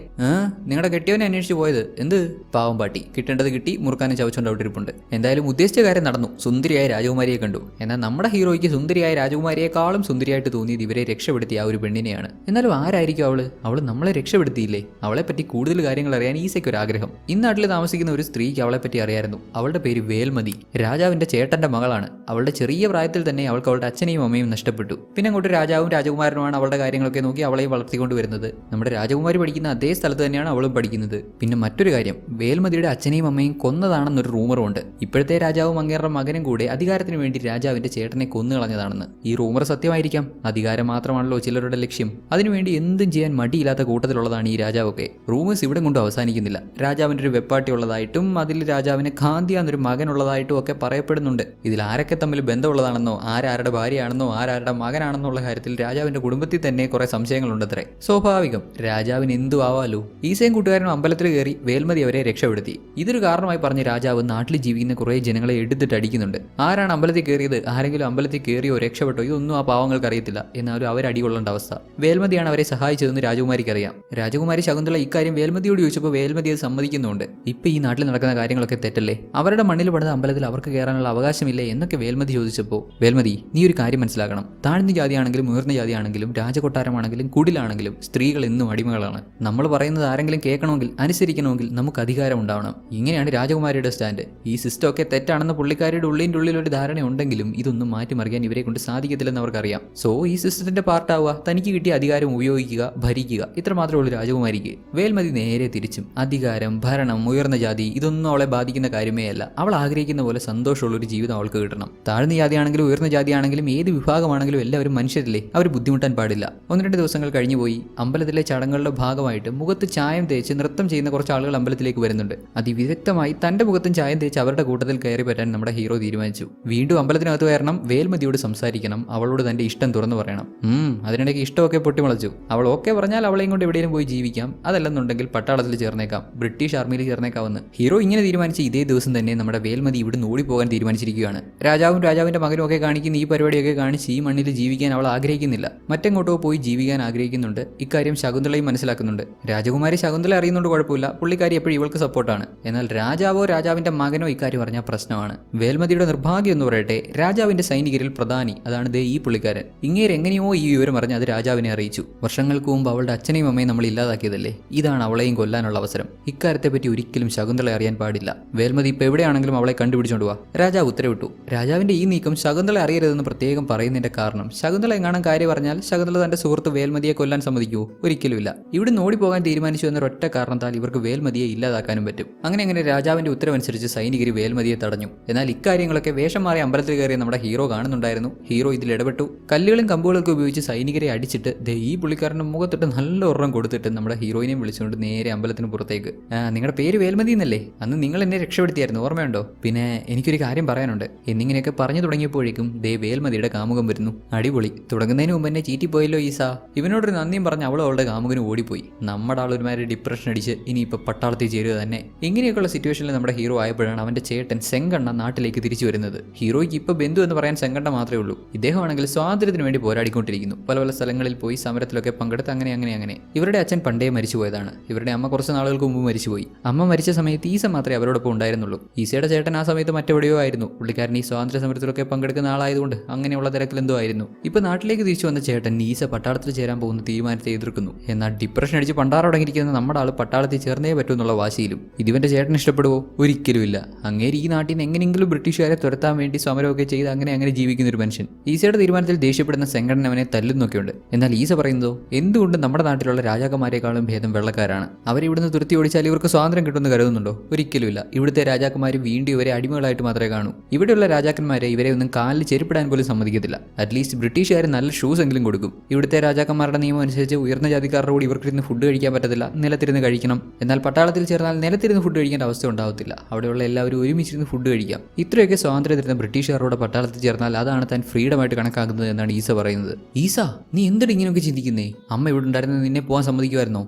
നിങ്ങളുടെ കെട്ടിയവനെ അന്വേഷിച്ചു പോയത് എന്ത്? പാവം പാട്ടി, കിട്ടേണ്ടത് കിട്ടി, മുറുക്കാനും ചവച്ചോണ്ട് അവിടെ ഇരിപ്പുണ്ട്. എന്തായാലും ഉദ്ദേശിച്ച കാര്യം നടന്നു. സുന്ദരിയായ രാജകുമാരിയെ കണ്ടു. എന്നാൽ നമ്മുടെ ഹീറോയ്ക്ക് സുന്ദരിയായ രാജകുമാരിയെക്കാളും സുന്ദരിയായിട്ട് തോന്നിയത് ഇവരെ രക്ഷപ്പെടുത്തിയ ആ ഒരു പെണ്ണിനെയാണ്. എന്നാലും ആരായിരിക്കും അവള് നമ്മളെ രക്ഷപ്പെടുത്തിയില്ലേ? അവളെ പറ്റി കൂടുതൽ കാര്യങ്ങൾ അറിയാൻ ഈസയ്ക്ക് ഒരു ആഗ്രഹം. ഇന്നാട്ടിൽ താമസിക്കുന്ന ഒരു സ്ത്രീക്ക് അവളെ പറ്റി അറിയായിരുന്നു. അവളുടെ പേര് വേൽമതി. രാജാവിന്റെ ചേട്ടന്റെ മകളാണ്. അവളുടെ ചെറിയ പ്രായത്തിൽ തന്നെ അവൾക്ക് അവളുടെ അച്ഛനെയും അമ്മയും നഷ്ടപ്പെട്ടു. പിന്നെ അങ്ങോട്ട് രാജാവും രാജകുമാരനുമാണ് അവളുടെ കാര്യങ്ങളൊക്കെ നോക്കി അവളെയും വളർത്തിക്കൊണ്ട് വരുന്നത്. നമ്മുടെ രാജകുമാരി പഠിക്കുന്ന അതേ സ്ഥലത്ത് തന്നെയാണ് അവളും പഠിക്കുന്നത്. പിന്നെ മറ്റൊരു കാര്യം, വേൽമതിയുടെ അച്ഛനെയും അമ്മയും കൊന്നതാണെന്നൊരു റൂമറുണ്ട്. ഇപ്പോഴത്തെ രാജാവും അങ്ങേരുടെ മകനും കൂടെ അധികാരത്തിന് വേണ്ടി രാജാവിന്റെ ചേട്ടനെ കൊന്നുകളഞ്ഞതാണെന്ന്. ഈ റൂമർ സത്യമായിരിക്കാം. അധികാരം മാത്രമാണല്ലോ ചിലരുടെ ലക്ഷ്യം. അതിനുവേണ്ടി എന്തും ചെയ്യാൻ മടിയില്ലാത്ത കൂട്ടത്തിലുള്ളതാണ് ഈ രാജാവൊക്കെ. റൂമേഴ്സ് ഇവിടെ കൊണ്ട് അവസാനിക്കുന്നില്ല. രാജാവിന്റെ ഒരു വെപ്പാട്ടി ഉള്ളതായിട്ടും അതിൽ രാജാവിന് ഖാന്തിയ എന്നൊരു മകനുള്ളതായിട്ടും ഒക്കെ പറയപ്പെടുന്നുണ്ട്. ഇതിൽ ആരൊക്കെ തമ്മിൽ ബന്ധമുള്ളതാണെന്നോ ആരാരുടെ ഭാര്യയാണെന്നോ ആരാരുടെ മകനാണെന്നുള്ള കാര്യത്തിൽ രാജാവിന്റെ കുടുംബത്തിൽ തന്നെ കുറെ സംശയങ്ങളുണ്ടത്രേ. സ്വാഭാവികം, രാജാവിന് എന്തു ആവാലോ. ഈസയും കൂട്ടുകാരനും അമ്പലത്തിൽ കയറി വേൽമതി അവരെ രക്ഷപ്പെടുത്തി. ഇതൊരു കാരണമായി പറഞ്ഞ് രാജാവ് നാട്ടിൽ ജീവിക്കുന്ന കുറെ ജനങ്ങളെ എടുത്തിട്ട് അടിക്കുന്നുണ്ട്. ആരാണ് അമ്പലത്തിൽ കയറിയത്, ആരെങ്കിലും അമ്പലത്തിൽ കയറിയോ രക്ഷപ്പെട്ടോ, ഇതൊന്നും ആ പാവങ്ങൾക്ക് അറിയത്തില്ല. എന്നാലും അവരടികൊള്ളേണ്ട അവസ്ഥ. വേൽമതിയാണ് അവരെ സഹായിച്ചതെന്ന് രാജകുമാരിക്ക് അറിയാം. രാജകുമാരി ശകുന്തള ഇക്കാര്യം വേൽമതിയോട് ചോദിച്ചപ്പോൾ വേൽമതി അത് സമ്മതിക്കുന്നുണ്ട്. ഇപ്പൊ ഈ നാട്ടിൽ നടക്കുന്ന കാര്യങ്ങളൊക്കെ തെറ്റല്ലേ? അവരുടെ മണ്ണിൽ പണിത അമ്പലത്തിൽ അവർക്ക് കയറാനുള്ള അവകാശമില്ലേ എന്നൊക്കെ വേൽമതി ചോദിച്ചപ്പോൾ, വേൽമതി നീ ഒരു കാര്യം മനസ്സിലാക്കണം. താഴ്ന്ന ജാതിയാണെങ്കിലും ഉയർന്ന ജാതിയാണെങ്കിലും രാജകൊട്ടാരമാണെങ്കിലും കുടിലാണെങ്കിലും സ്ത്രീകൾ എന്നും അടിമകളാണ്. നമ്മൾ പറയുന്നത് ആരെങ്കിലും കേൾക്കണമെങ്കിൽ അനുസരിക്കണമെങ്കിൽ നമുക്ക് അധികാരം ഉണ്ടാവണം. ഇങ്ങനെയാണ് രാജകുമാരിയുടെ സ്റ്റാൻഡ്. ഈ സിസ്റ്റം ഒക്കെ തെറ്റാണെന്ന് പുള്ളിക്കാരിയുടെ ഉള്ളിൻ്റെ ഉള്ളിൽ ഒരു ധാരണ ഉണ്ടെങ്കിലും ഇതൊന്നും മാറ്റിമറിയാൻ ഇവരെ കൊണ്ട് സാധിക്കത്തില്ലെന്ന് അവർക്കറിയാം. സോ ഈ സിസ്റ്റത്തിന്റെ പാർട്ടാവുക, തനിക്ക് കിട്ടിയ അധികാരം ഉപയോഗിക്കുക, ഭരിക്കുക, ഇത്ര മാത്രമേ ഉള്ളൂ രാജകുമാരിക്ക്. വേൽമതി നേരെ തിരിച്ചും. അധികാരം, ഭരണം, ഉയർന്ന ജാതി ഇതൊന്നും അവളെ ബാധിക്കുന്ന കാര്യമേ അല്ല. അവൾ ആഗ്രഹിക്കുന്ന പോലെ സന്തോഷമുള്ള ഒരു ജീവിതം അവൾക്ക് കിട്ടണം. താഴ്ന്ന ജാതിയാണെങ്കിലും ഉയർന്ന ജാതിയാണെങ്കിലും ഏത് വിഭാഗമാണെങ്കിലും എല്ലാവരും മനുഷ്യരല്ലേ, അവർ ബുദ്ധിമുട്ടാൻ പാടില്ല. 1-2 ദിവസങ്ങൾ കഴിഞ്ഞുപോയി. അമ്പലത്തിലെ ചടങ്ങുകളുടെ ഭാഗമായിട്ട് മുഖത്ത് ചായം തേച്ച് നൃത്തം ചെയ്യുന്ന കുറച്ച് ആളുകൾ അമ്പലത്തിലേക്ക് വരുന്നുണ്ട്. അതിവിദഗ്ധമായി തന്റെ മുഖത്തും ചായം തേച്ച് അവരുടെ കൂട്ടത്തിൽ കയറി പറ്റാൻ നമ്മുടെ ഹീറോ തീരുമാനിച്ചു. വീണ്ടും അമ്പലത്തിനകത്ത് കയറണം, വേൽമതിയോട് സംസാരിക്കണം, അവളോട് തന്റെ ഇഷ്ടം തുറന്നു പറയണം. അതിനിടയ്ക്ക് ഇഷ്ടമൊക്കെ പൊട്ടിമുളച്ചു. അവൾ ഓക്കെ പറഞ്ഞാൽ അവളെയും കൊണ്ട് എവിടെയും പോയി ജീവിക്കാം, അതല്ലെന്നുണ്ടെങ്കിൽ പട്ടാളത്തിൽ ചേർന്നേക്കാം, ബ്രിട്ടീഷ് ആർമിയിൽ ചേർന്നേക്കാമെന്ന് ഹീറോ ഇങ്ങനെ തീരുമാനിച്ച് ഇതേ ദിവസം തന്നെ നമ്മുടെ വേൽമതി ഇവിടുന്ന് ഓടി ഓടിപ്പോകാൻ തീരുമാനിച്ചിരിക്കുകയാണ്. രാജാവും രാജാവിന്റെ മകനും ഒക്കെ കാണിക്കുന്ന ഈ പരിപാടിയൊക്കെ കാണിച്ച് ഈ മണ്ണിൽ ജീവിക്കാൻ അവൾ ആഗ്രഹിക്കുന്നില്ല. മറ്റെങ്ങോട്ടോ പോയി ജീവിക്കാൻ ആഗ്രഹിക്കുന്നുണ്ട്. ഇക്കാര്യം ശകുന്തളയും മനസ്സിലാക്കുന്നുണ്ട്. രാജകുമാരി ശകുന്തള അറിയുന്നുണ്ട്, കുഴപ്പമില്ല, പുള്ളിക്കാരി എപ്പോഴും ഇവൾക്ക് സപ്പോർട്ടാണ്. എന്നാൽ രാജാവോ രാജാവിന്റെ മകനോ ഇക്കാര്യം പറഞ്ഞാൽ പ്രശ്നമാണ്. വേൽമതിയുടെ നിർഭാഗ്യം എന്ന് പറയട്ടെ, രാജാവിന്റെ സൈനികരിൽ പ്രധാനി അതാണ് ദേ ഈ പുള്ളിക്കാരൻ. ഇങ്ങേര് എങ്ങനെയോ ഈ വിവരം അറിഞ്ഞ് അത് രാജാവിനെ അറിയിച്ചു. വർഷങ്ങൾക്ക് മുമ്പ് അവളുടെ അച്ഛനെയും അമ്മയും നമ്മൾ ഇല്ലാതാക്കിയതല്ലേ, ഇതാണ് അവളെയും കൊല്ലാനുള്ള അവസരം. ഇക്കാര്യത്തെ പറ്റി ഒരിക്കലും ശകുന്തള അറിയാൻ പാടില്ല. വേൽമതി ഇപ്പൊ എവിടെയാണെങ്കിലും അവളെ കണ്ടുപിടിച്ചോണ്ട് വാ, രാജാവ് ഉത്തരവിട്ടു. രാജാവിന്റെ ഈ നീക്കം ശകുന്തള അറിയരുതെന്ന് പ്രത്യേകം പറയുന്നതിന്റെ കാരണം, ശകുന്തള എങ്ങാനും കാര്യം പറഞ്ഞാൽ ശകുന്തള തന്റെ സുഹൃത്ത് വേൽമതിയെ കൊല്ലാൻ സമ്മതിക്കുമോ? ഒരിക്കലുമില്ല. ഇവിടെ ഓടിപ്പോകാൻ തീരുമാനിച്ചു എന്നൊരൊറ്റ കാരണത്താൽ ഇവർക്ക് വേൽമതിയെ ഇല്ലാതാക്കാനും പറ്റും. അങ്ങനെ രാജാവിന്റെ ഉത്തരവനുസരിച്ച് സൈനികർ വേൽമതിയെ തടഞ്ഞു. എന്നാൽ ഇക്കാര്യങ്ങളൊക്കെ വേഷം മാറി അമ്പലത്തിൽ കയറിയ നമ്മുടെ ഹീറോ കാണുന്നുണ്ടായിരുന്നു. ഹീറോ ഇതിൽ ഇടപെട്ടു. കല്ലുകളും കമ്പുകളൊക്കെ ഉപയോഗിച്ച് സൈനികരെ അടിച്ചിട്ട് ഈ പുള്ളിക്കാരന്റെ മുഖത്തിട്ട് നല്ല ഒരെണ്ണം കൊടുത്തിട്ട് നമ്മുടെ ഹീറോയിനെയും വിളിച്ചുകൊണ്ട് നേരെ അമ്പലത്തിന് പുറത്തേക്ക്. നിങ്ങളുടെ പേര് വേൽമതി എന്നല്ലേ? അന്ന് നിങ്ങൾ എന്നെ രക്ഷപ്പെടുത്തിയായിരുന്നു, ഓർമ്മയുണ്ടോ? പിന്നെ എനിക്കൊരു കാര്യം പറയാനുണ്ട് എന്നിങ്ങനെയൊക്കെ പറഞ്ഞു തുടങ്ങിയപ്പോഴേക്കും വേൽമതിയുടെ കാമുകം വരുന്നു. അടിപൊളി, തുടങ്ങുന്നതിന് മുമ്പ് എന്നെ ചീറ്റിപ്പോയല്ലോ ഈസ. ഇവനോടൊരു നന്ദിയും പറഞ്ഞ് അവളുടെ കാമുകന് ഓടിപ്പോയി. നമ്മുടെ ആളൊരുമാതിരി ഡിപ്രഷൻ അടിച്ച് ഇനിയിപ്പോൾ പട്ടാളത്തിൽ ചേരുക തന്നെ. ഇങ്ങനെയൊക്കെയുള്ള സിറ്റുവേഷനിൽ നമ്മുടെ ഹീറോ ആയപ്പോഴാണ് അവന്റെ ചേട്ടൻ സെങ്കണ്ണ നാട്ടിലേക്ക് തിരിച്ചു വരുന്നത്. ഹീറോയ്ക്ക് ഇപ്പോൾ ബന്ധു എന്ന് പറയാൻ സെങ്കണ്ണ മാത്രമേ ഉള്ളൂ. ഇദ്ദേഹമാണെങ്കിൽ സ്വാതന്ത്ര്യത്തിന് വേണ്ടി പോരാടിക്കൊണ്ടിരിക്കുന്നു. പല പല സ്ഥലങ്ങളിൽ പോയി സമരത്തിലൊക്കെ പങ്കെടുത്ത് അങ്ങനെ ഇവരുടെ അച്ഛൻ പണ്ടേ മരിച്ചുപോയതാണ്. ഇവരുടെ അമ്മ കുറച്ച് നാളുകൾക്ക് മുമ്പ് മരിച്ചുപോയി. അമ്മ മരിച്ച സമയത്ത് ഈസ മാത്രമേ അവരോടൊപ്പം ഉണ്ടായിരുന്നുള്ളൂ. ഈസയുടെ ചേട്ടൻ ആ സമയത്ത് മറ്റെവിടെയോ ആയിരുന്നു. പുള്ളിക്കാരൻ ഈ സ്വാതന്ത്ര്യ സമരത്തിലൊക്കെ പങ്കെടുക്കുന്ന ആളായതുകൊണ്ട് അങ്ങനെയുള്ള തിരക്കിലെന്തോ ആയിരുന്നു. ഇപ്പൊ നാട്ടിലേക്ക് തിരിച്ചു വന്ന ചേട്ടൻ ഈസ പട്ടാളത്തിൽ ചേരാൻ പോകുന്ന തീരുമാനത്തെ എതിർക്കുന്നു. എന്നാൽ ഡിപ്രഷൻ അടിച്ച് പണ്ടാറടങ്ങിയിരിക്കുന്ന നമ്മുടെ ആൾ പട്ടാളത്തിൽ ചേർന്നേ പറ്റൂ എന്നുള്ള വാശിയിലും. ഇതിവന്റെ ചേട്ടൻ ഇഷ്ടപ്പെടുവോ? ഒരിക്കലുമില്ല. അങ്ങേര് ഈ നാട്ടിൽ നിന്ന് എങ്ങനെയെങ്കിലും ബ്രിട്ടീഷുകാരെ തുരത്താൻ വേണ്ടി സമരമൊക്കെ ചെയ്ത് അങ്ങനെ ജീവിക്കുന്ന ഒരു മനുഷ്യൻ. ഈസയുടെ തീരുമാനത്തിൽ ദേഷ്യപ്പെടുന്ന സെങ്കണ്ണൻ അവനെ തല്ലുന്നൊക്കെയുണ്ട്. എന്നാൽ ഈസ പറയുന്നതോ, എന്തുകൊണ്ട് നമ്മുടെ നാട്ടിലുള്ള രാജാക്കന്മാരെക്കാളും ഭേദം വെള്ളക്കാരാണ്. അവരിവിടുന്ന് തുരുത്തി ഓടിച്ചാൽ ഇവർക്ക് സ്വാതന്ത്ര്യം കിട്ടുമെന്ന് കരുതുന്നുണ്ടോ? ഒരിക്കലുമില്ല. ഇവിടുത്തെ രാജാക്കന്മാർ വീണ്ടും ഇവരെ അടിമകളായിട്ട് മാത്രമേ കാണൂ. ഇവിടെയുള്ള രാജാക്കന്മാരെ ഇവരെ ഒന്നും കാലിൽ ചെരുപ്പിടാൻ പോലും സമ്മതിക്കത്തില്ല. അറ്റ്ലീസ്റ്റ് ബ്രിട്ടീഷുകാർ നല്ല ഷൂസ് എങ്കിലും കൊടുക്കും. ഇവിടുത്തെ രാജാക്കന്മാരുടെ നിയമം അനുസരിച്ച് ഉയർന്ന ജാതിക്കാരുടെ കൂടി ഇവർക്കിരുന്ന് ഫുഡ് കഴിക്കാൻ പറ്റത്തില്ല, നിലത്തിരുന്ന് കഴിക്കണം. എന്നാൽ പട്ടാളത്തിൽ ചേർന്നാൽ നിലത്തിരുന്ന് ഫുഡ് കഴിക്കേണ്ട അവസ്ഥ ഉണ്ടാവത്തില്ല. അവിടെയുള്ള എല്ലാവരും ഒരുമിച്ചിരുന്ന് ഫുഡ് കഴിക്കാം. ഇത്രയൊക്കെ സ്വാതന്ത്ര്യം തരുന്ന ബ്രിട്ടീഷുകാരോട് പട്ടാളത്തിൽ ചേർന്നാൽ അതാണ് താൻ ഫ്രീഡമായിട്ട് കണക്കാക്കുന്നത് എന്നാണ് ഈസ പറയുന്നത്. ഈസ, നീ എന്തിട്ട് ഇങ്ങനെയൊക്കെ ചിന്തിക്കുന്നേ? അമ്മ ഇവിടെ ഉണ്ടായിരുന്നത് നിന്നെ പോകാൻ സമ്മതിക്കുമായിരുന്നോ?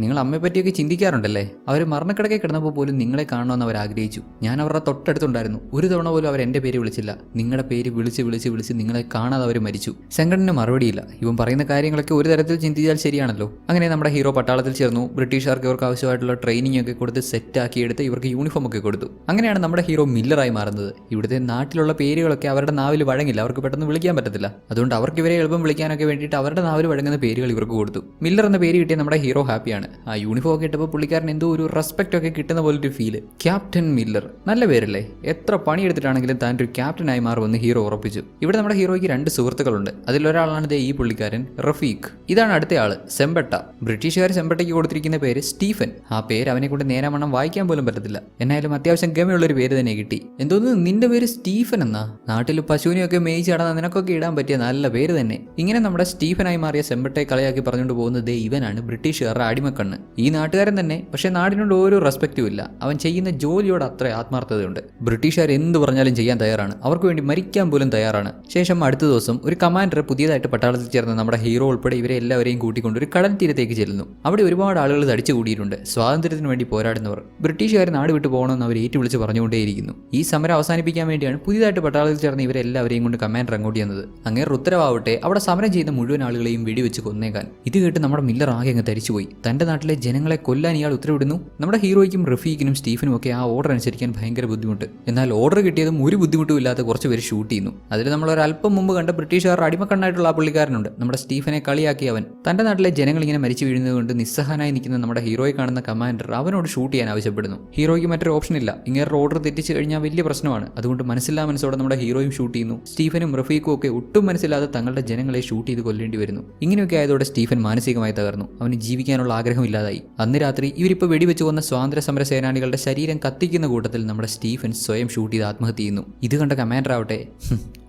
നിങ്ങൾ അമ്മയെ പറ്റിയൊക്കെ ചിന്തിക്കാറുണ്ടല്ലേ? അവർ മരണക്കിടക്കെ കിടന്നപ്പോൾ പോലും നിങ്ങളെ കാണണമെന്ന് അവർ ആഗ്രഹിച്ചു. ഞാൻ അവരുടെ തൊട്ടടുത്തുണ്ടായിരുന്നു. ഒരു തവണ പോലും അവർ എൻ്റെ പേര് വിളിച്ചില്ല. നിങ്ങളുടെ പേര് വിളിച്ച് നിങ്ങളെ കാണാതെ അവർ മരിച്ചു. സെങ്കണ്ണന് മറുപടിയില്ല. ഇവൻ പറയുന്ന കാര്യങ്ങളൊക്കെ ഒരു തരത്തിൽ ചിന്തിച്ചാൽ ശരിയാണല്ലോ. അങ്ങനെ നമ്മുടെ ഹീറോ പട്ടാളത്തിൽ ചേർന്നു. ബ്രിട്ടീഷുകാർക്ക് ഇവർക്ക് ആവശ്യമായിട്ടുള്ള ട്രെയിനിങ് ഒക്കെ കൊടുത്ത് സെറ്റാക്കി എടുത്ത് ഇവർക്ക് യൂണിഫോം ഒക്കെ കൊടുത്തു. അങ്ങനെയാണ് നമ്മുടെ ഹീറോ മില്ലറായി മാറുന്നത്. ഇവിടുത്തെ നാട്ടിലുള്ള പേരുകളൊക്കെ അവരുടെ നാവിൽ വഴങ്ങില്ല, അവർക്ക് പെട്ടെന്ന് വിളിക്കാൻ പറ്റത്തില്ല. അതുകൊണ്ട് അവർക്ക് ഇവരെ എളുപ്പം വിളിക്കാനൊക്കെ വേണ്ടിയിട്ട് അവരുടെ നാവിൽ വഴങ്ങുന്ന പേരുകൾ ഇവർക്ക് കൊടുത്തു. മില്ലർ എന്ന പേര് കിട്ടിയ നമ്മുടെ ഹീറോ ഹാപ്പിയാണ്. ആ യൂണിഫോം ഒക്കെ ഇട്ടപ്പോൾ പുള്ളിക്കാരൻ എന്തോ ഒരു റെസ്പെക്ട് ഒക്കെ കിട്ടുന്ന പോലൊരു ഫീല്. ക്യാപ്റ്റൻ മില്ലർ, നല്ല പേരല്ലേ? എത്ര പണിയെടുത്തിട്ടാണെങ്കിലും താൻ ഒരു ക്യാപ്റ്റനായി മാറുമെന്ന് ഹീറോ ഉറപ്പിച്ചു. ഇവിടെ നമ്മുടെ ഹീറോയ്ക്ക് 2 സുഹൃത്തുക്കളുണ്ട്. അതിലൊരാളാണ് ഈ പുള്ളിക്കാരൻ റഫീഖ്. ഇതാണ് അടുത്ത ആള് സെമ്പട്ട. ബ്രിട്ടീഷുകാർ സെമ്പട്ടയ്ക്ക് കൊടുത്തിരിക്കുന്ന പേര് സ്റ്റീഫൻ. ആ പേര് അവനെ കൊണ്ട് നേരാമണ്ണം വായിക്കാൻ പോലും പറ്റത്തില്ല. എന്നാലും അത്യാവശ്യം ഗമയുള്ളൊരു പേര് തന്നെ കിട്ടി. എന്തോന്ന് നിന്റെ പേര് സ്റ്റീഫൻ എന്നാ? നാട്ടിൽ പശുവിനെയൊക്കെ മേയിച്ച് നടന്ന നിനക്കൊക്കെ ഇടാൻ പറ്റിയ നല്ല പേര് തന്നെ. ഇങ്ങനെ നമ്മുടെ സ്റ്റീഫനായി മാറിയ സെമ്പട്ടയെ കളിയാക്കി പറഞ്ഞുകൊണ്ട് പോകുന്നത് ഇവനാണ് ബ്രിട്ടീഷുകാരുടെ അടിമക്കണ്ണ്. ഈ നാട്ടുകാരൻ തന്നെ, പക്ഷെ നാടിനോട് ഒരു റെസ്പെക്റ്റും ഇല്ല. അവൻ ചെയ്യുന്ന ജോലിയോട് അത്ര ആത്മാർത്ഥതയുണ്ട്. ബ്രിട്ടീഷുകാർ എന്ത് പറഞ്ഞാലും ചെയ്യാൻ തയ്യാറാണ്. അവർക്ക് വേണ്ടി മരിക്കാൻ പോലും തയ്യാറാണ്. ശേഷം അടുത്ത ദിവസം ഒരു കമാൻഡർ പുതിയതായിട്ട് പട്ടാളത്തിൽ ചേർന്ന നമ്മുടെ ഹീറോ ഉൾപ്പെടെ ഇവരെ എല്ലാവരെയും കൂട്ടിക്കൊണ്ട് ഒരു കടൽ തീരത്തേക്ക് ചെല്ലുന്നു. അവിടെ ഒരുപാട് ആളുകൾ തടിച്ചു കൂടിയിട്ടുണ്ട്. സ്വാതന്ത്ര്യത്തിന് വേണ്ടി പോരാടുന്നവർ. ബ്രിട്ടീഷുകാർ നാട് വിട്ടു പോകണമെന്ന് അവർ ഏറ്റുവിളിച്ച് പറഞ്ഞുകൊണ്ടേയിരിക്കുന്നു. ഈ സമരം അവസാനിപ്പിക്കാൻ വേണ്ടിയാണ് പുതിയതായിട്ട് പട്ടാളത്തിൽ ചേർന്ന ഇവരെല്ലാവരെയും കൊണ്ട് കമാൻഡർ അങ്ങോട്ട് ചെന്നത്. അങ്ങേർ ഉത്തരവാവട്ടെ അവിടെ സമരം ചെയ്യുന്ന മുഴുവൻ ആളുകളെയും വെടിവെച്ച് കൊന്നേക്കാൻ. ഇത് കേട്ട് നമ്മുടെ മില്ലർ ആകെ അങ്ങ് തരിച്ചുപോയി. തന്റെ നാട്ടിലെ ജനങ്ങളെ കൊല്ലാൻ ഇയാൾ ഉത്തരവിടുന്നു. നമ്മുടെ ഹീറോയ്ക്കും റഫീഖിനും സ്റ്റീഫനും ഒക്കെ ആ ഓർഡർ അനുസരിക്കാൻ ഭയങ്കര ബുദ്ധിമുട്ട്. എന്നാൽ ഓർഡർ കിട്ടിയതും ഒരു ബുദ്ധിമുട്ടും ഇല്ലാത്ത കുറച്ച് പേര് ഷൂട്ട് ചെയ്യുന്നു. അതിൽ നമ്മൾ ഒരല്പം മുമ്പ് കണ്ട ബ്രിട്ടീഷുകാരുടെ അടിമക്കണ്ണായിട്ടുള്ള ആ പുള്ളിക്കാരനുണ്ട്. നമ്മുടെ സ്റ്റീഫനെ കളിയാക്കി അവൻ തന്റെ നാട്ടിലെ ജനങ്ങൾ ഇങ്ങനെ മരിച്ചു വീഴുന്നത് കൊണ്ട് നിസ്സഹാനായി നിൽക്കുന്ന നമ്മുടെ ഹീറോയെ കാണുന്ന കമാൻഡർ അവനോട് ഷൂട്ട് ചെയ്യാൻ ആവശ്യപ്പെടുന്നു. ഹീറോയ്ക്ക് മറ്റൊരു ഓപ്ഷൻ ഇല്ല. ഇങ്ങേരുടെ ഓർഡർ തെറ്റിച്ച് കഴിഞ്ഞാൽ വലിയ പ്രശ്നമാണ്. അതുകൊണ്ട് മനസ്സില്ലാ മനസ്സോടെ നമ്മുടെ ഹീറോയും ഷൂട്ട് ചെയ്യുന്നു. സ്റ്റീഫനും റഫീഖും ഒക്കെ ഒട്ടും മനസ്സിലാതെ തങ്ങളുടെ ജനങ്ങളെ ഷൂട്ട് ചെയ്ത് കൊല്ലേണ്ടി വരുന്നു. ഇങ്ങനെയൊക്കെ ആയതോടെ സ്റ്റീഫൻ മാനസികമായി തകർന്നു. അവന് ജീവിക്കാനുള്ള ആഗ്രഹം ഇല്ലാതായി. അന്ന് രാത്രി ഇവരിപ്പോൾ വെടിവെച്ച് കൊന്ന സ്വാതന്ത്ര്യ സമര സേനാനികളുടെ ശരീരം കത്തിക്കുന്ന കൂട്ടത്തിൽ നമ്മുടെ സ്റ്റീഫൻ സ്വയം ഷൂട്ട് ചെയ്ത് ആത്മഹത്യ ചെയ്യുന്നു. ഇത് കണ്ട കമാൻഡർ ആവട്ടെ,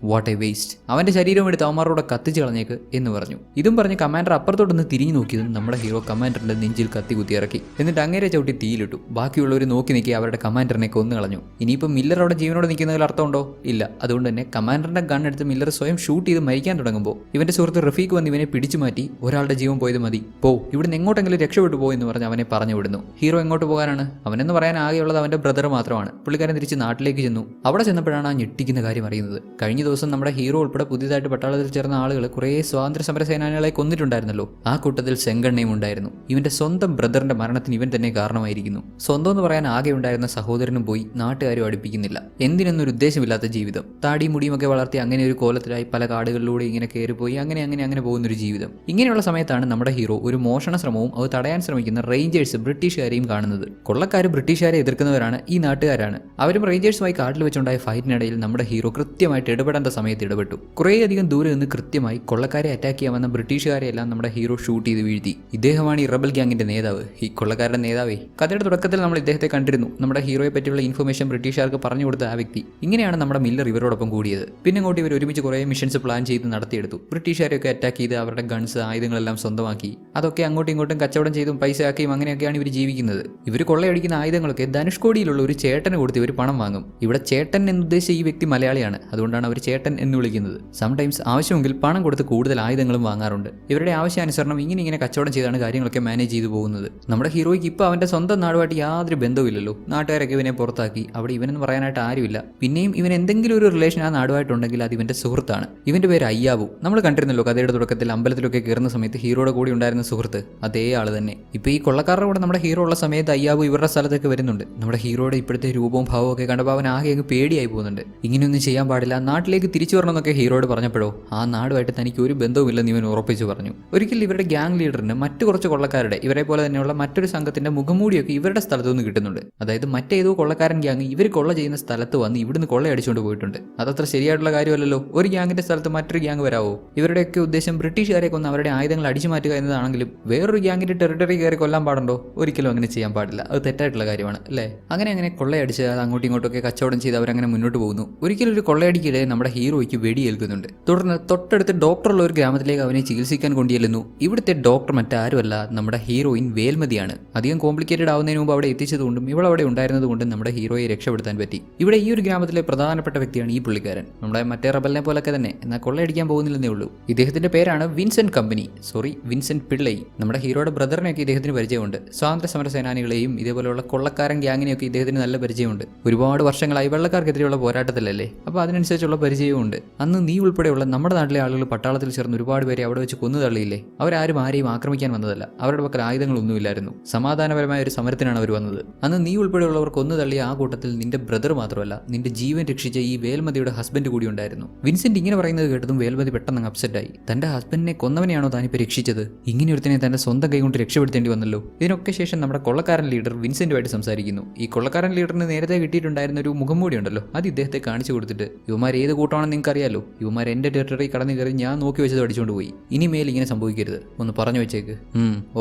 വാട്ട് എ വേസ്റ്റ്, അവന്റെ ശരീരം എടുത്ത് അവന്മാരോടെ കത്തിച്ച് കളഞ്ഞേക്ക് എന്ന് പറഞ്ഞു. ഇതും പറഞ്ഞ് കമാൻഡർ അപ്പുറത്തോട്ടൊന്ന് തിരിഞ്ഞു നോക്കിയതും നമ്മുടെ ഹീറോ കമാൻഡറിന്റെ നെഞ്ചിൽ കത്തി കുത്തിയിറക്കി. എന്നിട്ട് അങ്ങേരെ ചവിട്ടി തീയിലിട്ടു. ബാക്കിയുള്ളവർ നോക്കി നിൽക്കി അവരുടെ കമാൻഡറിനെ കൊന്നു കളഞ്ഞു. ഇനിയിപ്പോൾ മില്ലർ അവിടെ ജീവനോടെ നിൽക്കുന്നതിൽ അർത്ഥമുണ്ടോ? ഇല്ല. അതുകൊണ്ട് തന്നെ കമാൻഡറിന്റെ ഗൺ എടുത്ത് മില്ലർ സ്വയം ഷൂട്ട് ചെയ്ത് മരിക്കാൻ തുടങ്ങുമ്പോൾ ഇവന്റെ സുഹൃത്ത് റഫീഖ് വന്ന് ഇവനെ പിടിച്ചു മാറ്റി, ഒരാളുടെ ജീവൻ പോയത് മതി, പോ, ഇവിടുന്ന് എങ്ങോട്ടെങ്കിലും രക്ഷപ്പെട്ടു പോ എന്ന് പറഞ്ഞ് അവനെ പറഞ്ഞു വിടുന്നു. ഹീറോ എങ്ങോട്ട് പോകാനാണ്? അവനെന്ന് പറയാൻ ആകെയുള്ളത് അവന്റെ ബ്രദർ മാത്രമാണ്. പുള്ളിക്കാരൻ തിരിച്ച് നാട്ടിലേക്ക് ചെന്നു. അവിടെ ചെന്നപ്പോഴാണ് ആ ഞെട്ടിക്കുന്ന കാര്യം അറിയുന്നത്. കഴിഞ്ഞ ദിവസം നമ്മുടെ ഹീറോ ഉൾപ്പെടെ പുതിയതായിട്ട് പട്ടാളത്തിൽ ചേർന്ന ആളുകൾ കുറേ സ്വാതന്ത്ര്യ സമര സേനാനികളെ കൊന്നിട്ടുണ്ടായിരുന്നല്ലോ. ആ കൂട്ടത്തിൽ സെങ്കണ്ണയും ഉണ്ടായിരുന്നു. ഇവന്റെ സ്വന്തം ബ്രദറിന്റെ മരണത്തിന് ഇവൻ തന്നെ കാരണമായിരിക്കുന്നു. സ്വന്തം എന്ന് പറയാൻ ആകെ ഉണ്ടായിരുന്ന സഹോദരനും പോയി, നാട്ടുകാരും അടുപ്പിക്കുന്നില്ല. എന്തിനൊന്നൊരു ഉദ്ദേശമില്ലാത്ത ജീവിതം. താടിയും മുടിയുമൊക്കെ വളർത്തി അങ്ങനെ ഒരു കോലത്തിലായി പല കാടുകളിലൂടെ ഇങ്ങനെ കയറിപ്പോയി അങ്ങനെ പോകുന്നൊരു ജീവിതം. ഇങ്ങനെയുള്ള സമയത്താണ് നമ്മുടെ ഹീറോ ഒരു മോഷണ ശ്രമവും അത് തടയാൻ ശ്രമിക്കുന്ന റേഞ്ചേഴ്സ് ബ്രിട്ടീഷുകാരെയും കാണുന്നത്. കൊള്ളക്കാർ ബ്രിട്ടീഷുകാരെ എതിർക്കുന്നവരാണ് ഈ നാട്ടുകാരാണ്. അവരും റേഞ്ചേഴ്സുമായി കാട്ടിൽ വെച്ചുണ്ടായ ഫൈറ്റിനിടയിൽ നമ്മുടെ ഹീറോ കൃത്യമായിട്ട് ഇടപെടേണ്ട സമയത്ത് ഇടപെട്ടു. കുറേയധികം ദൂരെ നിന്ന് കൃത്യമായി കൊള്ളക്കാരെ അറ്റാക്ക് ചെയ്യാൻ വന്ന ബ്രിട്ടീഷുകാരെ എല്ലാം നമ്മുടെ ഹീറോ ഷൂട്ട് ചെയ്ത് വീഴ്ത്തി. ഇദ്ദേഹമാണ് ഈ റബൽ ഗ്യാങ്ങിന്റെ നേതാവ്, ഈ കൊള്ളക്കാരുടെ നേതാവേ. കഥയുടെ തുടക്കത്തിൽ നമ്മൾ ഇദ്ദേഹത്തെ കണ്ടിരുന്നു. നമ്മുടെ ഹീറോയെ പറ്റിയുള്ള ഇൻഫർമേഷൻ ബ്രിട്ടീഷുകാർക്ക് പറഞ്ഞു കൊടുത്ത ആ വ്യക്തി. ഇങ്ങനെയാണ് നമ്മുടെ മില്ലർ ഇവരോടൊപ്പം കൂടിയത്. പിന്നെ അങ്ങോട്ട് ഇവർ ഒരുമിച്ച് കുറേ മിഷൻസ് പ്ലാൻ ചെയ്ത് നടത്തിയെടുത്തു. ബ്രിട്ടീഷുകാരെയൊക്കെ അറ്റാക്ക് ചെയ്ത് അവരുടെ ഗൺസ് ആയുധങ്ങളെല്ലാം സ്വന്തമാക്കി. അതൊക്കെ അങ്ങോട്ടും ഇങ്ങോട്ടും കച്ചവടം ചെയ്തും പൈസ ആക്കിയും അങ്ങനെയൊക്കെയാണ് ഇവർ ജീവിക്കുന്നത്. ഇവർ കൊള്ളയടിക്കുന്ന ആയുധങ്ങളൊക്കെ ധനുഷ്കോടിയിലുള്ള ഒരു ചേട്ടന് കൊടുത്ത് ഇവർ പണം വാങ്ങും. ഇവിടെ ചേട്ടൻ എന്നുദ്ദേശിച്ച ഈ വ്യക്തി മലയാളിയാണ്. അതുകൊണ്ടാണ് അവർ ചേട്ടൻ എന്ന് വിളിക്കുന്നത്. സംടൈംസ് ആവശ്യമെങ്കിൽ പണം കൊടുത്ത് കൂടുതൽ ആയുധങ്ങളും വാങ്ങാറുണ്ട്. ഇവരുടെ ആവശ്യാനുസരണം ഇങ്ങനെ കച്ചവടം ചെയ്താണ് കാര്യങ്ങളൊക്കെ മാനേജ് ചെയ്തു പോകുന്നത്. നമ്മുടെ ഹീറോയ്ക്ക് ഇപ്പോൾ അവന്റെ സ്വന്തം നാടുമായിട്ട് യാതൊരു ബന്ധവുമില്ലല്ലോ. നാട്ടുകാരൊക്കെ ഇവനെ പുറത്താക്കി. അവിടെ ഇവനെന്ന് പറയാനായിട്ട് ആരുമില്ല. പിന്നെയും ഇവൻ എന്തെങ്കിലും ഒരു റിലേഷൻ ആ നാടുമായിട്ടുണ്ടെങ്കിൽ അത് ഇവന്റെ സുഹൃത്താണ്. ഇവന്റെ പേര് അയ്യാവു. നമ്മൾ കണ്ടിരുന്നല്ലോ കഥയുടെ തുടക്കത്തിൽ അമ്പലത്തിലൊക്കെ കയറുന്ന സമയത്ത് ഹീറോയുടെ കൂടി ഉണ്ടായിരുന്ന സുഹൃത്ത്, അതേ ആള് തന്നെ. ഇപ്പൊ ഈ കൊള്ളക്കാരുടെ കൂടെ നമ്മുടെ ഹീറോ ഉള്ള സമയത്ത് അയ്യാവു ഇവരുടെ സ്ഥലത്തേക്ക് വരുന്നുണ്ട്. നമ്മുടെ ഹീറോയുടെ ഇപ്പോഴത്തെ രൂപവും ഭാവവും ഒക്കെ കണ്ടപ്പോൾ അവൻ ആകെ അങ്ങ് പേടിയായി പോകുന്നുണ്ട്. ഇങ്ങനെയൊന്നും ചെയ്യാൻ പാടില്ല, നാട്ടിലേക്ക് തിരിച്ചു വരണമെന്നൊക്കെ ഹീറോയോട് പറഞ്ഞപ്പോഴോ ആ നാടുമായിട്ട് തനിക്ക് ഒരു ബന്ധവുമില്ലെന്ന് ഇവൻ ഉറപ്പിച്ചു പറഞ്ഞു. ഒരിക്കൽ ഇവരുടെ ഗ്യാങ് ലീഡറിന് മറ്റു കുറച്ച് കൊള്ളക്കാരുടെ ഇവരെ പോലെ തന്നെയുള്ള മറ്റൊരു സംഘത്തിന്റെ മുഖംമൂടിയൊക്കെ ഇവരുടെ സ്ഥലത്തു നിന്ന് കിട്ടുന്നുണ്ട്. അതായത് മറ്റേതോ കൊള്ളക്കാരൻ ഗ്യാങ് ഇവർ കൊള്ള ചെയ്യുന്ന സ്ഥലത്ത് വന്ന് ഇവിടുന്ന് കൊള്ളയടിച്ചുകൊണ്ട് പോയിട്ടുണ്ട്. അതത്ര ശരിയായിട്ടുള്ള കാര്യമല്ലല്ലോ. ഒരു ഗ്യാങ്ങിന്റെ സ്ഥലത്ത് മറ്റൊരു ഗ്യാങ് വരാവോ? ഇവരുടെയൊക്കെ ഉദ്ദേശം ബ്രിട്ടീഷുകാരെ കൊന്ന് അവരുടെ ആയുധങ്ങൾ അടിച്ചു മാറ്റുക എന്നതാണെങ്കിലും വേറൊരു ഗ്യാങ്ങിന്റെ ടെറിട്ടറി കയറി കൊല്ലാൻ പാടുണ്ടോ? ഒരിക്കലും അങ്ങനെ ചെയ്യാൻ പാടില്ല. അത് തെറ്റായിട്ടുള്ള കാര്യമാണ് അല്ലേ? അങ്ങനെ കൊള്ളയടിച്ച് അത് അങ്ങോട്ടും ഇങ്ങോട്ടൊക്കെ കച്ചവടം ചെയ്ത് അവരങ്ങനെ മുന്നോട്ട് പോകുന്നു. ഒരിക്കലും ഒരു കൊള്ളയടിക്കിടെ നമ്മുടെ ഹീറോയ്ക്ക് വെടിയേൽക്കുന്നുണ്ട്. തുടർന്ന് തൊട്ടടുത്ത് ഡോക്ടറുള്ള ഒരു ഗ്രാമത്തിലേക്ക് അവനെ ചികിത്സിക്കാൻ കൊണ്ടുചെല്ലുന്നു. ഇവിടുത്തെ ഡോക്ടർ മറ്റാരുമല്ല, നമ്മുടെ ഹീറോയിൻ വേൽമതിയാണ്. അധികം കോംപ്ലിക്കേറ്റഡ് ആവുന്നതിന് മുമ്പ് അവിടെ എത്തിച്ചതുകൊണ്ടും ഇവൾ അവിടെ ഉണ്ടായിരുന്നതുകൊണ്ടും നമ്മുടെ ഹീറോയെ രക്ഷപ്പെടുത്താൻ പറ്റി. ഇവിടെ ഈ ഒരു ഗ്രാമത്തിലെ പ്രധാനപ്പെട്ട വ്യക്തിയാണ് ഈ പുള്ളിക്കാരൻ. നമ്മുടെ മറ്റേ റബലിനെ പോലൊക്കെ തന്നെ, എന്നാൽ കൊള്ളയടിക്കാൻ പോകുന്നില്ലെന്നേ ഉള്ളൂ. ഇദ്ദേഹത്തിന്റെ പേരാണ് വിൻസെന്റ് പിള്ളൈ. നമ്മുടെ ഹീറോയുടെ ബ്രദറിനെയൊക്കെ ഇദ്ദേഹത്തിന് പരിചയമുണ്ട്. സ്വാതന്ത്ര്യ സമര സേനാനികളെയും ഇതേപോലെയുള്ള കൊള്ളക്കാരൻ ഗ്യാങ്ങിനെയൊക്കെ ഇദ്ദേഹത്തിന് നല്ല പരിചയമുണ്ട്. ഒരുപാട് വർഷങ്ങളായി വെള്ളക്കാർക്കെതിരെയുള്ള പോരാട്ടത്തിലല്ലേ, അപ്പോൾ അതിനനുസരിച്ചുള്ള പരിചയമുണ്ട്. അന്ന് നീ ഉൾപ്പെടെയുള്ള നമ്മുടെ നാട്ടിലെ ആളുകൾ പട്ടാളത്തിൽ ചേർന്ന് ഒരുപാട് പേരെ അവിടെ വെച്ച് കൊന്നു തള്ളിയില്ലേ? അവരാരും ആരെയും ആക്രമിക്കാൻ വന്നതല്ല. അവരുടെ പക്കൽ ആയുധങ്ങളൊന്നുമില്ലായിരുന്നു. സമാധാനപരമായ ഒരു സമരത്തിനാണ് അവർ വന്നത്. അന്ന് നീ ഉൾപ്പെടെയുള്ളവർ കൊന്നു തള്ളിയ ആ കൂട്ടത്തിൽ നിന്റെ ബ്രദർ മാത്രമല്ല, നിന്റെ ജീവൻ രക്ഷിച്ച ഈ വേൽമതിയുടെ ഹസ്ബൻഡ് കൂടി ഉണ്ടായിരുന്നു. വിൻസെന്റ് ഇങ്ങനെ പറയുന്നത് കേട്ടതും വേൽമതി പെട്ടെന്ന് അപ്സെറ്റായി. തന്റെ ഹസ്ബൻഡിനെ കൊന്നവനെയാണോ താനിപ്പോൾ രക്ഷിച്ചത്? ഇങ്ങനെ ഒരുത്തനെ തന്റെ സ്വന്തം കൈ കൊണ്ട് രക്ഷപ്പെടുത്തേണ്ടി വന്നല്ലോ. ഇതിനൊക്കെ ശേഷം നമ്മുടെ കൊള്ളക്കാരൻ ലീഡർ വിൻസെന്റുമായിട്ട് സംസാരിക്കുന്നു. ഈ കൊള്ളക്കാരൻ ലീഡറിന് നേരത്തെ കിട്ടിയിട്ടുണ്ടായിരുന്ന ഒരു മുഖംമൂടി ഉണ്ടല്ലോ, അത് ഇദ്ദേഹത്തെ കാണിച്ചു കൊടുത്തിട്ട്, ഇവന്മാർ ഏത് കൂട്ടമാണെന്ന് നിങ്ങൾക്ക് അറിയാലോ, ഇവന്മാർ എന്റെ ടെറിട്ടറി കടന്നു കയറി ഞാൻ നോക്കി വെച്ചത് അടിച്ചുകൊണ്ട് പോയി. ഇനിമേൽ ഇങ്ങനെ സംഭവിക്കരുത്, ഒന്ന് പറഞ്ഞു വെച്ചേക്ക്.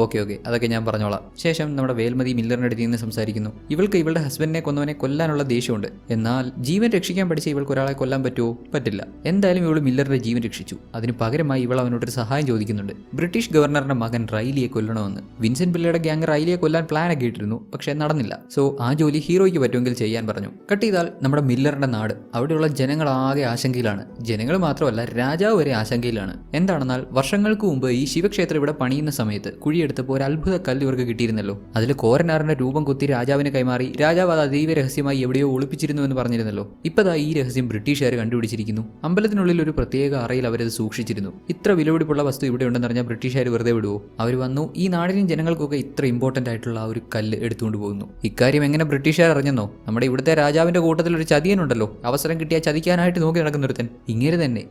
ഓക്കെ അതൊക്കെ ഞാൻ പറഞ്ഞോളാം. ശേഷം നമ്മുടെ വേൽമതി മില്ലറിന്റെ അടുത്ത് നിന്ന് സംസാരിക്കുന്നു. ഇവൾക്ക് ഇവളുടെ ഹസ്ബൻഡിനെ കൊന്നവനെ കൊല്ലാനുള്ള ദേഷ്യമുണ്ട്. എന്നാൽ ജീവൻ രക്ഷിക്കാൻ പഠിച്ച ഇവൾക്ക് ഒരാളെ കൊല്ലാൻ പറ്റുമോ? പറ്റില്ല. എന്തായാലും ഇവൾ മില്ലറിന്റെ ജീവൻ രക്ഷിച്ചു. അതിന് പകരമായി ഇവൾ അവനോടൊരു സഹായം ചോദിക്കുന്നുണ്ട്. ബ്രിട്ടീഷ് ഗവർണറുടെ മകൻ റൈലിയെ കൊല്ലണമെന്ന്. വിൻസെന്റ് പിള്ളയുടെ ഗ്യാങ് റൈലിയെ കൊല്ലാൻ പ്ലാൻ ഒക്കെ ഇട്ടിരുന്നു, പക്ഷെ നടന്നില്ല. സോ ആ ജോലി ഹീറോയ്ക്ക് പറ്റുമെങ്കിൽ ചെയ്യാൻ പറഞ്ഞു. കട്ട് ചെയ്താൽ നമ്മുടെ മില്ലറിന്റെ നാട്. അവിടെയുള്ള ജനങ്ങൾ ആകെ ആശങ്കയിലാണ്. ജനങ്ങൾ മാത്രമല്ല, രാജാവ് വരെ ആശങ്കയിലാണ്. എന്താണെന്നാൽ വർഷങ്ങൾക്ക് മുമ്പ് ഈ ശിവക്ഷേത്രം ഇവിടെ പണിയുന്ന സമയത്ത് കുഴിയെടുത്തപ്പോൾ ഒരു അത്ഭുത കല്ല് ഇവർക്ക് കിട്ടിയിരുന്നല്ലോ. അതിൽ കോരനാറിന്റെ രൂപം കുത്തി രാജാവിനെ കൈമാറി. രാജാവ് അത് അതീവ രഹസ്യമായി എവിടെയോ ഒളിപ്പിച്ചിരുന്നു എന്ന് പറഞ്ഞിരുന്നല്ലോ. ഇപ്പതാ ഈ രഹസ്യം ബ്രിട്ടീഷുകാർ കണ്ടുപിടിച്ചിരിക്കുന്നു. അമ്പലത്തിനുള്ളിൽ ഒരു പ്രത്യേക അറയിൽ അവരത് സൂക്ഷിച്ചിരുന്നു. ഇത്ര വിലപിടിപ്പുള്ള വസ്തു ഇവിടെ ഉണ്ടെന്നറിഞ്ഞാൽ ബ്രിട്ടീഷുകാർ വെറുതെ വിടുവോ? അവർ വന്നു ഈ നാടിനും ജനങ്ങൾക്കൊക്കെ ഇത്ര ഇമ്പോർട്ടന്റ് ആയിട്ടുള്ള ആ ഒരു കല്ല് എടുത്തുകൊണ്ട് പോകുന്നു. ഇക്കാര്യം എങ്ങനെ ബ്രിട്ടീഷുകാർ അറിഞ്ഞെന്നോ? നമ്മുടെ ഇവിടുത്തെ രാജാവിന്റെ കൂട്ടത്തിൽ ഒരു ചതിയനുണ്ടല്ലോ, അവസരം കിട്ടിയാൽ ചതിക്കാനായിട്ട് നോക്കി നടക്കുന്ന ഒരുത്തൻ.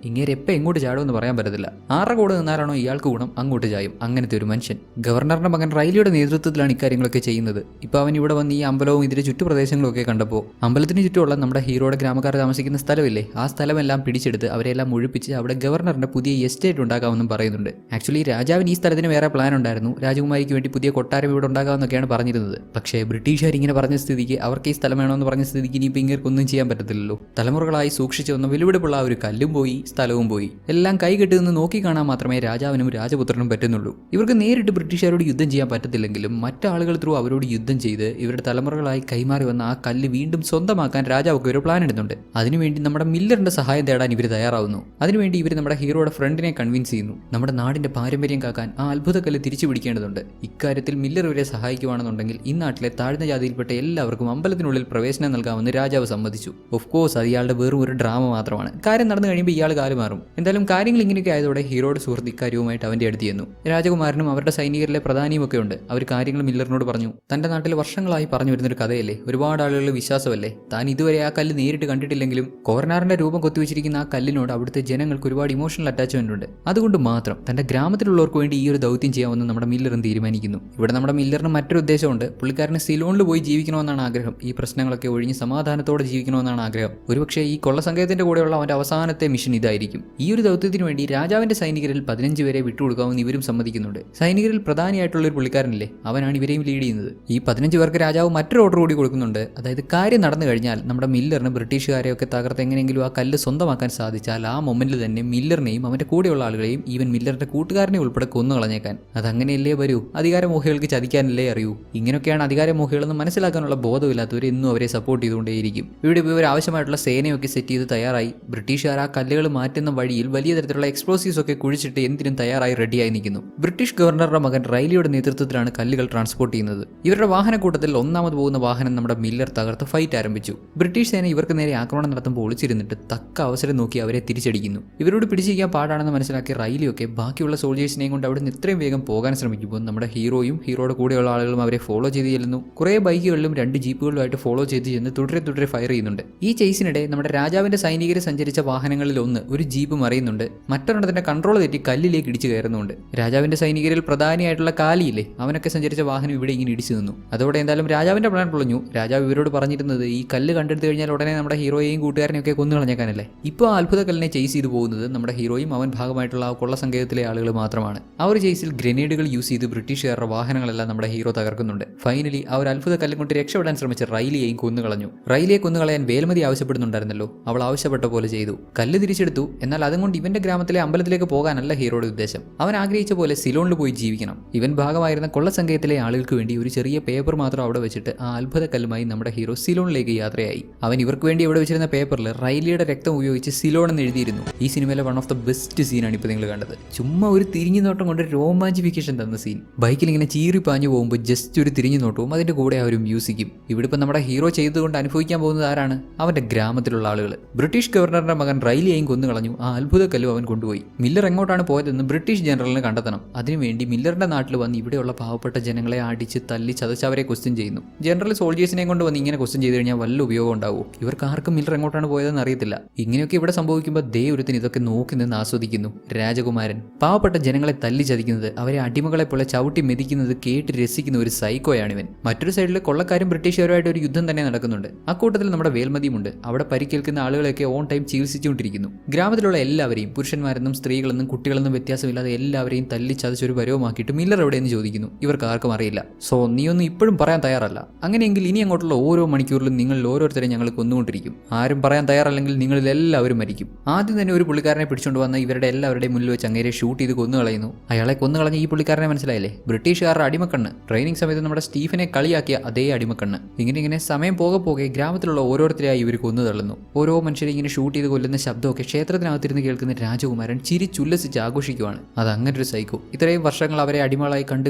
ഇങ്ങനെ എപ്പോൾ എങ്ങോട്ട് ചാടുമെന്ന് പറയാൻ പറ്റത്തില്ല. ആരുടെ കൂടെ നിന്നാലാണോ ഇയാൾക്ക് ഗുണം അങ്ങോട്ട് ചായും. അങ്ങനത്തെ ഒരു മനുഷ്യൻ. ഗവർണറുടെ മകൻ റൈലിയുടെ നേതൃത്വത്തിലാണ് ഇക്കാര്യങ്ങളൊക്കെ ചെയ്യുന്നത്. ഇപ്പൊ അവൻ ഇവിടെ വന്ന് ഈ അമ്പലവും ഇതിന്റെ ചുറ്റുപ്രദേശങ്ങളും ഒക്കെ കണ്ടപ്പോൾ അമ്പലത്തിന് ചുറ്റുമുള്ള നമ്മുടെ ഹീറോയുടെ ഗ്രാമക്കാർ താമസിക്കുന്ന സ്ഥലമില്ലേ, ആ സ്ഥലമെല്ലാം പിടിച്ചെടുത്ത് അവരെല്ലാം ഒഴിപ്പിച്ച് അവിടെ ഗവർണറിന്റെ പുതിയ എസ്റ്റേറ്റ് ഉണ്ടാക്കാമെന്നും പറയുന്നുണ്ട്. ആക്ച്വലി രാജാവിന് ഈ സ്ഥലത്തിന് വേറെ പ്ലാൻ ഉണ്ടായിരുന്നു. രാജകുമാരിക്ക് വേണ്ടി പുതിയ കൊട്ടാരം ഇവിടെ ഉണ്ടാകാമെന്നൊക്കെയാണ് പറഞ്ഞിരുന്നത്. പക്ഷേ ബ്രിട്ടീഷുകാർ ഇങ്ങനെ പറഞ്ഞ സ്ഥിതിക്ക്, അവർക്ക് ഈ സ്ഥലം വേണമെന്ന് പറഞ്ഞ സ്ഥിതിക്ക് ഇനിയിപ്പോൾ ഇങ്ങർക്കൊന്നും ചെയ്യാൻ പറ്റത്തില്ലല്ലോ. തലമുറകളായി സൂക്ഷിച്ചു വന്ന വിലപിടിപ്പുള്ള ആ ഒരു കല്ലും പോയി, സ്ഥലവും പോയി. എല്ലാം കൈകെട്ടി നിന്ന് നോക്കി കാണാൻ മാത്രമേ രാജാവിനും രാജപുത്രനും പറ്റുന്നുള്ളൂ. ഇവർക്ക് നേരിട്ട് ബ്രിട്ടീഷുകാരോട് യുദ്ധം ചെയ്യാൻ പറ്റത്തില്ലെങ്കിലും മറ്റാളുകൾ ത്രൂ അവരോട് യുദ്ധം ചെയ്ത് ഇവരുടെ തലമുറകളായി കൈമാറി വന്ന ആ കല്ല് വീണ്ടും സ്വന്തമാക്കാൻ രാജാവൊക്കെ ഒരു പ്ലാൻ ഇടുന്നുണ്ട്. അതിനുവേണ്ടി നമ്മുടെ മില്ലറിന്റെ സഹായം തേടാൻ ഇവർ തയ്യാറാവുന്നു. അതിനുവേണ്ടി ഇവർ നമ്മുടെ ഹീറോയുടെ ഫ്രണ്ടിനെ കൺവിൻസ് ചെയ്യുന്നു. നമ്മുടെ നാടിന്റെ പാരമ്പര്യം കാക്കാൻ ആ അത്ഭുത കല്ല് തിരിച്ചു പിടിക്കേണ്ടതുണ്ട്. ഇക്കാര്യത്തിൽ മില്ലർ ഇവരെ സഹായിക്കുവാണെന്നുണ്ടെങ്കിൽ ഈ നാട്ടിലെ താഴ്ന്ന ജാതിയിൽപ്പെട്ട എല്ലാവർക്കും അമ്പലത്തിനുള്ളിൽ പ്രവേശനം നൽകാമെന്ന് രാജാവ് സമ്മതിച്ചു. ഓഫ് കോഴ്സ് അത് ഇയാളുടെ വെറും ഒരു ഡ്രാമ മാത്രമാണ്. കാര്യം നടന്നു കഴിയുമ്പോൾ ഇയാൾ കാലുമാറും. എന്തായാലും കാര്യങ്ങൾ ഇങ്ങനെയൊക്കെ ആയതോടെ ഹീറോയുടെ സുഹൃത്ത് ഇക്കാര്യവുമായിട്ട് അവന്റെ അടുത്ത് ചെന്നു. രാജകുമാരനും അവരുടെ സൈനികരിലെ പ്രധാനിയും ഒക്കെ ഉണ്ട്. അവർ കാര്യങ്ങൾ മില്ലറിനോട് പറഞ്ഞു. തന്റെ നാട്ടിൽ വർഷങ്ങളായി പറഞ്ഞു വരുന്നൊരു കഥയല്ലേ, ഒരുപാട് ആളുകളുടെ വിശ്വാസമല്ലേ, താൻ ഇതുവരെ ആ കല്ല് നേരിട്ട് കണ്ടിട്ടില്ലെങ്കിലും കോർനാറിന്റെ രൂപം കൊത്തിവെച്ചിരിക്കുന്ന ആ കല്ലിനോട് അവിടുത്തെ ജനങ്ങൾക്ക് ഒരുപാട് ഇമോഷണൽ അറ്റാച്ച്മെന്റ് ഉണ്ട്. അതുകൊണ്ട് മാത്രം തന്റെ ഗ്രാമത്തിലുള്ളവർക്ക് വേണ്ടി ഈ ഒരു ദൗത്യം ചെയ്യാമെന്ന് നമ്മുടെ മില്ലറും തീരുമാനിക്കുന്നു. ഇവിടെ നമ്മുടെ മില്ലറിന് മറ്റൊരു ഉദ്ദേശമുണ്ട്. പുള്ളിക്കാരന് സിലോണിൽ പോയി ജീവിക്കണമെന്നാണ് ആഗ്രഹം. ഈ പ്രശ്നങ്ങളൊക്കെ ഒഴിഞ്ഞ് സമാധാനത്തോടെ ജീവിക്കണമെന്നാണ് ആഗ്രഹം. ഒരുപക്ഷെ ഈ കൊള്ളസംഘത്തിന്റെ കൂടെയുള്ള അവന്റെ അവസാനത്തെ മിഷൻ ഇതായിരിക്കും. ഈ ഒരു ദൗത്യത്തിന് വേണ്ടി രാജാവിന്റെ സൈനികരിൽ 15 പേരെ വിട്ടുകൊടുക്കാമെന്ന് ഇവരും സമ്മതിക്കുന്നുണ്ട്. സൈനികരിൽ പ്രധാനിയായിട്ടുള്ള ഒരു പുള്ളിക്കാരനില്ലേ, അവനാണ് ഇവരെയും ലീഡ് ചെയ്യുന്നത്. ഈ 15 പേർക്ക് രാജാവ് മറ്റൊരു ഓർഡർ കൂടി കൊടുക്കുന്നുണ്ട്. അതായത് കാര്യം നടന്നു കഴിഞ്ഞാൽ നമ്മുടെ മില്ലറിന് ബ്രിട്ടീഷുകാരെയൊക്കെ തകർത്ത് എങ്ങനെയെങ്കിലും ആ കല്ല് സ്വന്തമാക്കാൻ സാധിച്ചാൽ ആ മൊമെന്റിൽ തന്നെ മില്ലറിനെയും അവന്റെ കൂടെയുള്ള ആളുകളെയും ഈവൻ മില്ലറിന്റെ കൂട്ടുകാരനെ ഉൾപ്പെടെ കൊന്നു കളഞ്ഞേക്കാൻ. അതങ്ങനെയല്ലേ വരൂ, അധികാരമോഹികൾക്ക് ചതിക്കാനല്ലേ അറിയൂ. ഇങ്ങനെയൊക്കെയാണ് അധികാരമോഹികളെന്ന് മനസ്സിലാക്കാനുള്ള ബോധമില്ലാത്തവർ എന്നും അവരെ സപ്പോർട്ട് ചെയ്തുകൊണ്ടേയിരിക്കും. ഇവിടെ ഇവർ ആവശ്യമായിട്ടുള്ള സേനയൊക്കെ സെറ്റ് ചെയ്ത് തയ്യാറായി. ബ്രിട്ടീഷുകാർ ആ കല്ലുകൾ മാറ്റുന്ന വഴിയിൽ വലിയ തരത്തിലുള്ള എക്സ്പ്ലോസീവ്സ് ഒക്കെ കുഴിച്ചിട്ട് എന്തിനും തയ്യാറായി റെഡിയായി നിൽക്കുന്നു. ബ്രിട്ടീഷ് ഗവർണറുടെ മകൻ റൈലിയുടെ നേതൃത്വത്തിലാണ് കല്ലുകൾ ട്രാൻസ്പോർട്ട് ചെയ്യുന്നത്. ഇവരുടെ വാഹനക്കൂട്ടത്തിൽ ഒന്നാമത് പോകുന്ന വാഹനം നമ്മുടെ മില്ലർ തകർത്ത് ഫൈറ്റ് ആരംഭിച്ചു. ബ്രിട്ടീഷ് സേന ഇവർക്ക് നേരെ ആക്രമണം നടത്തുമ്പോൾ ഒളിച്ചിരുന്നിട്ട് തക്ക അവസരം നോക്കി അവരെ തിരിച്ചടിക്കുന്നു. ഇവരോട് പിടിച്ചിരിക്കാൻ പാടാണെന്ന് മനസ്സിലാക്കിയ റൈലിയൊക്കെ ബാക്കിയുള്ള സോൾജേഴ്സിനെയും കൊണ്ട് അവിടെ നിന്ന് ഇത്രയും വേഗം പോകാൻ ശ്രമിക്കുമ്പോൾ നമ്മുടെ ഹീറോയും ഹീറോയുടെ കൂടെയുള്ള ആളുകളും അവരെ ഫോളോ ചെയ്ത് ചെല്ലുന്നു. കുറേ ബൈക്കുകളിലും 2 ജീപ്പുകളിലുമായിട്ട് ഫോളോ ചെയ്ത് ചെന്ന് തുടരെ ഫയർ ചെയ്യുന്നുണ്ട്. ഈ ചേസിനിടെ നമ്മുടെ രാജാവിന്റെ സൈനികരെ സഞ്ചരിച്ച വാഹനങ്ങളിൽ ഒരു ജീപ്പ് മറിയുന്നുണ്ട്. മറ്റൊരെണ്ണത്തിന്റെ കൺട്രോൾ തെറ്റി കല്ലിലേക്ക് ഇടിച്ചു കയറുന്നുണ്ട്. രാജാവിന്റെ സൈനികരിൽ പ്രധാനിയായിട്ടുള്ള കാലിയില്ലേ, അവനൊക്കെ സഞ്ചരിച്ച വാഹനം ഇവിടെ ഇങ്ങനെ ഇടിച്ചു നിന്നു. അതോടെ എന്തായാലും രാജാവിന്റെ പ്ലാൻ പൊളിഞ്ഞു. രാജാവ് ഇവരോട് പറഞ്ഞിരുന്നത് ഈ കല്ല് കണ്ടെടുത്ത് കഴിഞ്ഞാൽ ഉടനെ നമ്മുടെ ഹീറോയെയും കൂട്ടുകാരനെയൊക്കെ കൊന്നു കളഞ്ഞേക്കാനല്ലേ. ഇപ്പോൾ ആ അത്ഭുത കല്ലിനെ ചേസ് ചെയ്തു പോകുന്നത് നമ്മുടെ ഹീറോയും അവൻ ഭാഗമായിട്ടുള്ള ആ കൊള്ള സംഘത്തിലെ ആളുകൾ മാത്രമാണ്. ആ ഒരു ചേസിൽ ഗ്രനേഡുകൾ യൂസ് ചെയ്ത് ബ്രിട്ടീഷുകാരുടെ വാഹനങ്ങളെല്ലാം നമ്മുടെ ഹീറോ തകർക്കുന്നുണ്ട്. ഫൈനലി ആ ഒരു അത്ഭുത കല്ലും കൊണ്ട് രക്ഷപ്പെടാൻ ശ്രമിച്ച റൈലിയെയും കൊന്നുകളഞ്ഞു. റൈലിയെ കൊന്നുകളയാൻ വേൽമതി ആവശ്യപ്പെടുന്നുണ്ടായിരുന്നല്ലോ, അവൾ ആവശ്യപ്പെട്ട പോലെ ചെയ്തു. കല്ല് തിരിച്ചെടുത്തു. എന്നാൽ അതുകൊണ്ട് ഇവന്റെ ഗ്രാമത്തിലെ അമ്പലത്തിലേക്ക് പോകാനല്ല ഹീറോയുടെ ഉദ്ദേശം. അവൻ ആഗ്രഹിച്ച പോലെ സിലോണിൽ പോയി ജീവിക്കണം. ഇവൻ ഭാഗമായിരുന്ന കൊള്ളസംഘത്തിലെ ആളുകൾക്ക് വേണ്ടി ഒരു ചെറിയ പേപ്പർ മാത്രം അവിടെ വെച്ചിട്ട് ആ അത്ഭുത കല്ലുമായി നമ്മുടെ ഹീറോ സിലോണിലേക്ക് യാത്രയായി. അവൻ ഇവർക്ക് വേണ്ടി ഇവിടെ വെച്ചിരുന്ന പേപ്പറിൽ റൈലിയുടെ രക്തം ഉപയോഗിച്ച് സിലോൺ എന്ന് എഴുതിയിരുന്നു. ഈ സിനിമയിലെ വൺ ഓഫ് ദ ബെസ്റ്റ് സീനാണ് ഇപ്പോൾ നിങ്ങൾ കണ്ടത്. ചുമ്മാ ഒരു തിരിഞ്ഞു നോട്ടം കൊണ്ട് രോമാഞ്ചിഫിക്കേഷൻ തന്ന സീൻ. ബൈക്കിൽ ഇങ്ങനെ ചീറി പാഞ്ഞു പോകുമ്പോൾ ജസ്റ്റ് ഒരു തിരിഞ്ഞു നോട്ടവും അതിന്റെ കൂടെ ആ ഒരു മ്യൂസിക്കും. ഇവിടെ ഇപ്പം നമ്മുടെ ഹീറോ ചെയ്തുകൊണ്ട് അനുഭവിക്കാൻ പോകുന്നത് ആരാണ്? അവന്റെ ഗ്രാമത്തിലുള്ള ആളുകൾ. ബ്രിട്ടീഷ് ഗവർണറുടെ മകൻ റൈലിയെയും കൊന്നുകളഞ്ഞു. ആ അത്ഭുത കല്ലും അവൻ കൊണ്ടുപോയി. മില്ലർ എങ്ങോട്ടാണ് പോയതെന്ന് ബ്രിട്ടീഷ് ജനറലിന് കണ്ടെത്തണം. അതിനുവേണ്ടി മില്ലറിന്റെ നാട്ടിൽ വന്ന് ഇവിടെയുള്ള പാവപ്പെട്ട ജനങ്ങളെ അടിച്ച് തല്ലി ചതച്ചവരെ ക്വസ്റ്റ്യൻ ചെയ്യുന്നു. ജനറൽ സോൾജേഴ്സിനെ കൊണ്ട് വന്ന് ഇങ്ങനെ ക്വസ്റ്റ്യൻ ചെയ്ത് കഴിഞ്ഞാൽ വല്ല ഉപയോഗം ഉണ്ടാവുമോ? ഇവർക്ക് ആർക്കും മില്ലർ എങ്ങോട്ടാണ് പോയതെന്ന് അറിയത്തില്ല. ഇങ്ങനെയൊക്കെ ഇവിടെ സംഭവിക്കുമ്പോൾ ഒരുത്തിന് ഇതൊക്കെ നോക്കി നിന്ന് ആസ്വദിക്കുന്നു. രാജകുമാരൻ പാവപ്പെട്ട ജനങ്ങളെ തല്ലി ചതിക്കുന്നത്, അവരെ അടിമകളെ പോലെ ചവിട്ടി മെതിക്കുന്നത് കേട്ട് രസിക്കുന്ന ഒരു സൈക്കോയാണിവൻ. മറ്റൊരു സൈഡിൽ കൊള്ളക്കാരും ബ്രിട്ടീഷുകാരുമായിട്ട് ഒരു യുദ്ധം തന്നെ നടക്കുന്നുണ്ട്. അക്കൂട്ടത്തിൽ നമ്മുടെ വേൽമതിയുമുണ്ട്. അവിടെ പരിക്കേൽക്കുന്ന ആളുകളെയൊക്കെ ഓൺ ടൈം ചികിത്സിച്ചുകൊണ്ടിരിക്കുന്നു. ഗ്രാമത്തിലുള്ള എല്ലാവരെയും, പുരുഷന്മാരെന്നും സ്ത്രീകളെന്നും കുട്ടികളെന്നും വ്യത്യാസമില്ലാതെ എല്ലാവരെയും തല്ലി ചതച്ചൊരു പരവുമാക്കിയിട്ട് മില്ലർ എവിടെയെന്ന് ചോദിക്കുന്നു. ഇവർക്ക് ആർക്കും അറിയില്ല. സോ നീയൊന്നും ഇപ്പോഴും പറയാൻ തയ്യാറല്ല. അങ്ങനെയെങ്കിൽ ഇനി അങ്ങോട്ടുള്ള ഓരോ മണിക്കൂറിലും നിങ്ങളിൽ ഓരോരുത്തരെ ഞങ്ങൾ കൊന്നുകൊണ്ടിരിക്കും. ആരും പറയാൻ തയ്യാറല്ലെങ്കിൽ നിങ്ങളിൽ എല്ലാവരും മരിക്കും. ആദ്യം തന്നെ ഒരു പുള്ളിക്കാരനെ പിടിച്ചുകൊണ്ട് വന്ന് ഇവരുടെ എല്ലാവരുടെയും മുന്നിൽ വെച്ച് അങ്ങേരെ ഷൂട്ട് ചെയ്ത് കൊന്നു കളയുന്നു. അയാളെ കൊന്നു കളഞ്ഞ ഈ പുള്ളിക്കാരനെ മനസ്സിലായില്ലേ? ബ്രിട്ടീഷുകാരുടെ അടിമക്കണ്ണ്. ട്രെയിനിങ് സമയത്ത് നമ്മുടെ സ്റ്റീഫനെ കളിയാക്കിയ അതേ അടിമക്കണ്ണ്. ഇങ്ങനെ സമയം പോകെ ഗ്രാമത്തിലുള്ള ഓരോരുത്തരെയായി ഇവർ കൊന്നു തള്ളുന്നു. ഓരോ മനുഷ്യരെ ഇങ്ങനെ ഷൂട്ട് ചെയ്ത് കൊല്ലുന്ന ശബ്ദമൊക്കെ ക്ഷേത്രത്തിനകത്തിരുന്ന് കേൾക്കുന്ന രാജകുമാരൻ ചിരിച്ചുല്ലസിച്ച് ആഘോഷിക്കുവാണ്. അത് അങ്ങനെ ഒരു സൈക്കോ. ഇത്രയും വർഷങ്ങൾ അവരെ അടിമകളായി കണ്ട്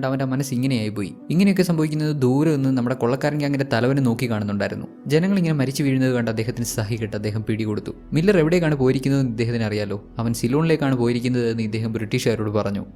അവന്റെ മനസ്സ് ഇങ്ങനെയായി പോയി. ഇങ്ങനെയൊക്കെ സംഭവിക്കുന്നത് ദൂരെ നിന്ന് നമ്മുടെ കൊള്ളക്കാരൻ ഗ്യാങ്ങിന്റെ തലവനെ നോക്കി കാണുന്നുണ്ടായിരുന്നു. ജനങ്ങൾ ഇങ്ങനെ മരിച്ചു വീഴുന്നത് കണ്ട് അദ്ദേഹത്തിന് സഹികെട്ട് അദ്ദേഹം പിടികൊടുത്തു. മില്ലർ എവിടേക്കാണ് പോയിരിക്കുന്നതെന്ന് ഇദ്ദേഹത്തിന് അറിയാലോ. അവൻ സിലോണിലേക്കാണ് പോയിരിക്കുന്നത് എന്ന് ഇദ്ദേഹം ബ്രിട്ടീഷുകാരോട്